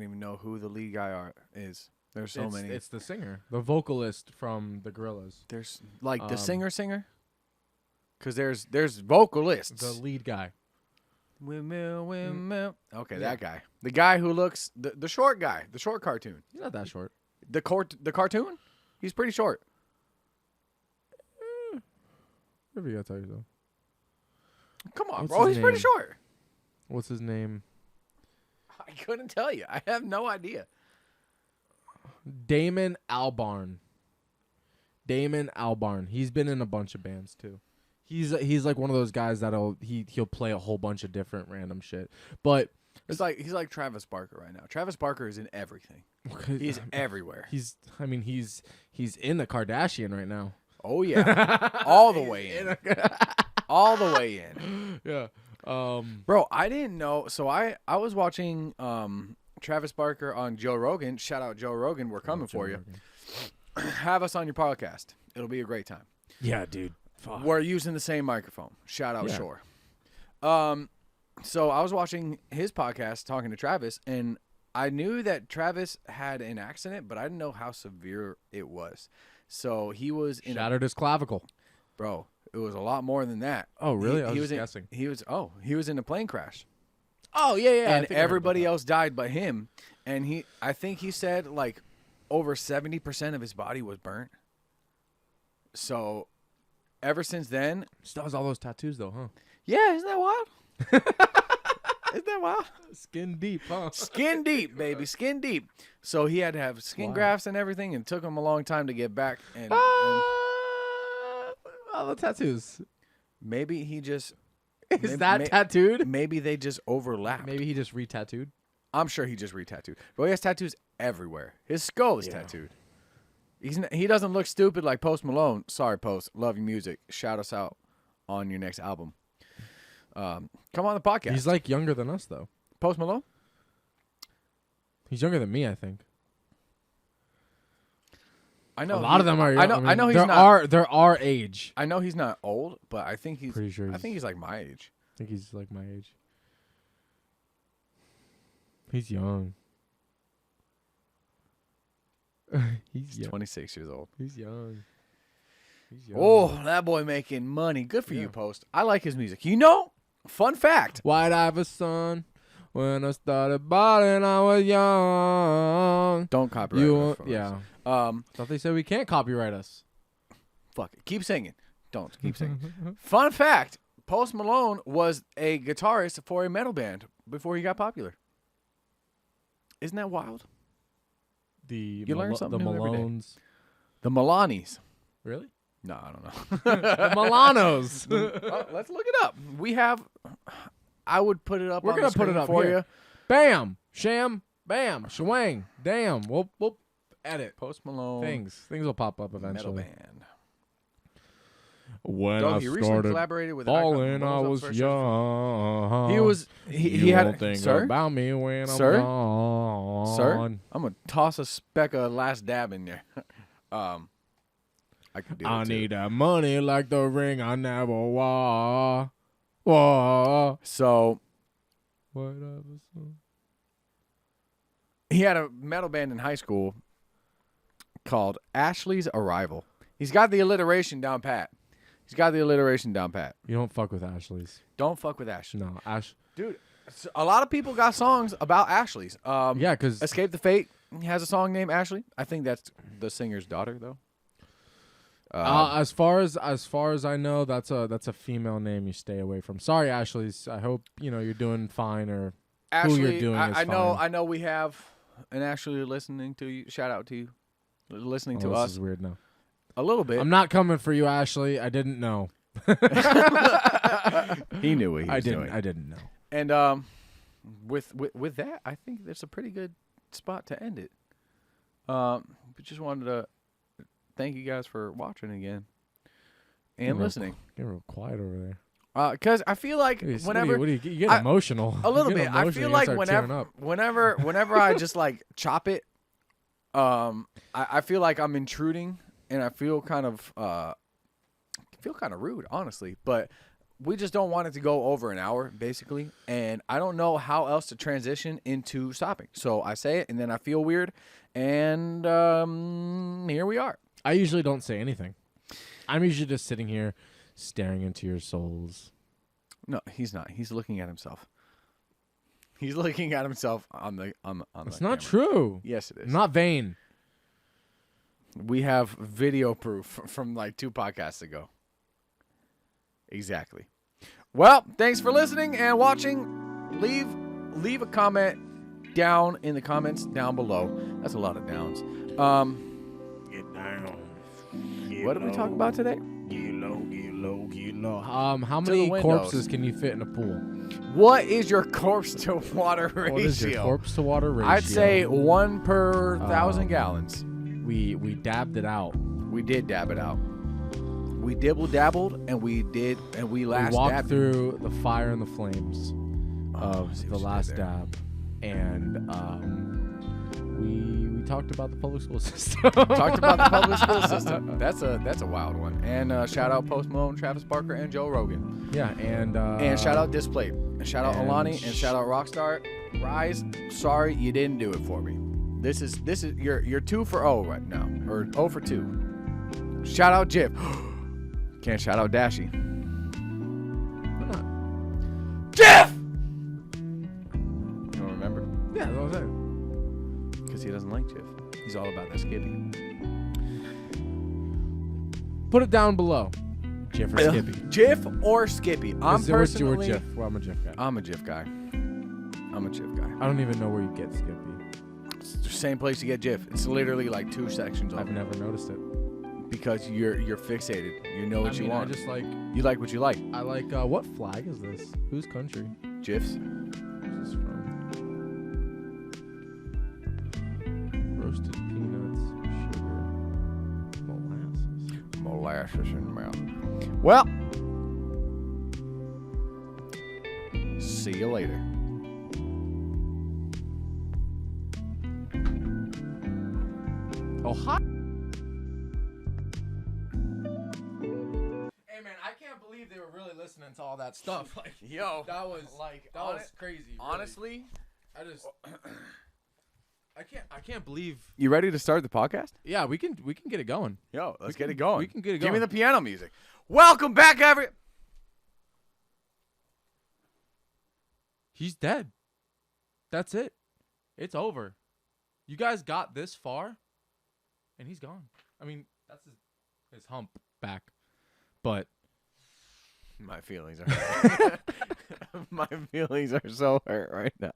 S1: even know who the lead guy is. There's so many.
S2: It's the singer, the vocalist from the Gorillaz,
S1: There's like the
S2: Um,
S1: singer. Because there's vocalists.
S2: the lead guy.
S1: Windmill. Okay,
S2: Yeah.
S1: that guy. The guy who looks the short guy, the short cartoon.
S2: He's not that short.
S1: The cartoon? He's pretty short.
S2: Whatever you gotta tell yourself.
S1: Come on,
S2: What's
S1: bro.
S2: his
S1: He's pretty
S2: name?
S1: short.
S2: What's his name?
S1: I couldn't tell you. I have no idea.
S2: Damon Albarn. Damon Albarn. He's been in a bunch of bands too. He's like one of those guys that'll play a whole bunch of different random shit. But
S1: He's like Travis Barker right now. Travis Barker is in everything. He's everywhere.
S2: he's in the Kardashian right now.
S1: Oh yeah, all the way in, all the way in.
S2: Yeah.
S1: Bro, I didn't know. So I was watching Travis Barker on Joe Rogan. Shout out Joe Rogan. We're coming for you. Have us on your podcast. It'll be a great time.
S2: Yeah, dude. Fuck.
S1: We're using the same microphone. Shout out
S2: Yeah.
S1: Shore. So I was watching his podcast talking to Travis, and I knew that Travis had an accident, but I didn't know how severe it was. So he was in
S2: Shattered his clavicle.
S1: bro. It was a lot more than that.
S2: Oh, really? I was
S1: was
S2: just guessing.
S1: He was in a plane crash.
S2: Oh, yeah, yeah.
S1: And everybody else died but him. And I think he said like over 70% of his body was burnt. So ever since then,
S2: Still has all those tattoos, though, huh?
S1: yeah, isn't that wild? Isn't that wild?
S2: Skin deep, huh?
S1: Skin deep, baby, skin deep. So he had to have skin
S2: Wow.
S1: grafts and everything, and took him a long time to get back. And
S2: All the tattoos.
S1: maybe he just
S2: Is that tattooed?
S1: maybe they just overlap.
S2: Maybe he just re-tattooed.
S1: I'm sure he just re-tattooed. But he has tattoos everywhere. His skull is
S2: Yeah.
S1: tattooed. He doesn't look stupid like Post Malone. Sorry, Post. Love your music. Shout us out on your next album. Come on the podcast.
S2: He's like younger than us, though.
S1: Post Malone?
S2: He's younger than me, I think.
S1: I know
S2: a lot of them are.
S1: I know he's
S2: there
S1: not.
S2: There are age.
S1: I know he's not old, but I think he's.
S2: Pretty sure.
S1: I think he's like my age.
S2: I think he's like my age. He's young.
S1: He's 26 years old.
S2: He's young. He's young.
S1: Oh, that boy making money. Good for
S2: Yeah.
S1: you, Post. I like his music. You know, fun fact.
S2: White Iverson. When I started balling, I was young.
S1: Don't copyright
S2: You
S1: us
S2: won't,
S1: for
S2: yeah.
S1: us.
S2: Thought they said we can't copyright us.
S1: Fuck it. Keep singing. Don't. Keep singing. Fun fact. Post Malone was a guitarist for a metal band before he got popular. Isn't that wild?
S2: You
S1: learn something
S2: the
S1: new every day.
S2: Malones.
S1: The Milanis.
S2: Really?
S1: No, I don't know.
S2: The Milanos.
S1: Let's look it up. We have. I would put it up.
S2: We're
S1: on
S2: gonna
S1: the
S2: put it
S1: screen
S2: up
S1: for
S2: here.
S1: you.
S2: Bam, sham, bam, shwang, damn. We'll edit
S1: Post Malone.
S2: things. Things will pop up
S1: Metal
S2: eventually.
S1: band.
S2: When
S1: Though
S2: I
S1: he recently
S2: started
S1: collaborated with
S2: balling,
S1: Icon.
S2: I
S1: What
S2: was
S1: that first
S2: young.
S1: He was. He
S2: you
S1: had.
S2: won't think
S1: Sir,
S2: about me when
S1: Sir?
S2: I'm gone.
S1: sir, I'm gonna toss a speck of last dab in there. I could do it
S2: I
S1: too.
S2: need that money like the ring I never wore. Whoa.
S1: So
S2: What ever
S1: he had a metal band in high school called Ashley's Arrival. He's got the alliteration down pat.
S2: You don't fuck with Ashley's.
S1: Don't fuck with Ashley.
S2: No,
S1: Dude, a lot of people got songs about Ashley's.
S2: Yeah, because
S1: Escape the Fate has a song named Ashley. I think that's the singer's daughter, though.
S2: as far as I know, that's a female name you stay away from. Sorry, Ashley's. I hope you're doing fine or
S1: Ashley,
S2: who you're doing is
S1: I know.
S2: fine.
S1: I know we have an Ashley listening to you. Shout out to you, listening to
S2: this
S1: us
S2: is weird now.
S1: a little bit.
S2: I'm not coming for you, Ashley. I didn't know.
S1: He knew what he was doing.
S2: I didn't know.
S1: And with that, I think that's a pretty good spot to end it. But just wanted to thank you guys for watching again and listening.
S2: Get real quiet over there.
S1: Because I feel like whenever
S2: you get emotional.
S1: a little
S2: You get
S1: bit, I
S2: emotional,
S1: feel
S2: you
S1: like
S2: start tearing up.
S1: whenever I just like chop it, I feel like I'm intruding, and I feel kind of rude, honestly. But we just don't want it to go over an hour, basically, and I don't know how else to transition into stopping. So I say it, and then I feel weird, and here we are.
S2: I usually don't say anything. I'm usually just sitting here staring into your souls.
S1: No, he's not. He's looking at himself. He's looking at himself on the
S2: It's
S1: the
S2: not
S1: camera.
S2: true.
S1: Yes, it is.
S2: I'm not vain.
S1: We have video proof from like 2 podcasts ago. Exactly. Well, thanks for listening and watching. Leave a comment down in the comments down below. That's a lot of downs.
S2: Get down.
S1: What did we talk about today?
S2: Get low, get low, get low. How
S1: To
S2: many
S1: the windows.
S2: corpses can you fit in a pool?
S1: What is your corpse to water ratio?
S2: What is your corpse to water ratio?
S1: I'd say 1 per 1,000 gallons.
S2: we dabbed it out.
S1: We did dab it out. we dibble dabbled, and we last
S2: walked
S1: dabbed.
S2: through the fire and the flames
S1: I
S2: of
S1: see
S2: the
S1: what you
S2: last
S1: did there.
S2: dab, and we talked about the public school system.
S1: Talked about the public school system. That's a wild one. And shout out Post Malone, Travis Barker, and Joe Rogan.
S2: Yeah, and
S1: And shout out Displayed. And shout out
S2: and
S1: Alani. And shout out Rockstar. Rise. Sorry you didn't do it for me. This is you're 2 for 0 right now, or 0 for 2. Shout out Jif. Can't shout out Dashy.
S2: Why not?
S1: Jif. You don't remember?
S2: Yeah, that's what I'm saying.
S1: Because he doesn't like Jif. He's all about that Skippy.
S2: Put it down below. Jif or Skippy?
S1: Jif or Skippy? I'm personally.
S2: Jif. Well, I'm a Jif guy.
S1: I'm a Jif guy.
S2: I don't even know where you get Skippy.
S1: It's the same place you get Jif. It's literally like 2 sections
S2: I've
S1: over.
S2: never noticed it.
S1: Because you're fixated. You know what you want.
S2: I just like.
S1: You like what you like.
S2: I like. What flag is this? Whose country?
S1: Jifs.
S2: Where's this from? Roasted peanuts, sugar, molasses.
S1: Molasses in mouth. Well, see you later.
S2: Oh, hi. Hey man, I can't believe they were really listening to all that stuff. Like,
S1: Yo,
S2: that was
S1: like
S2: that was crazy. Really.
S1: Honestly,
S2: I can't believe.
S1: you ready to start the podcast?
S2: Yeah, we can get it going.
S1: Yo, let's
S2: We
S1: get
S2: can-
S1: it going.
S2: we can get it
S1: Give me
S2: going.
S1: the piano music. Welcome back,
S2: He's dead. That's it. It's over. You guys got this far, and he's gone. I mean, that's his hump back, but
S1: My feelings are hurt. My feelings are so hurt right now.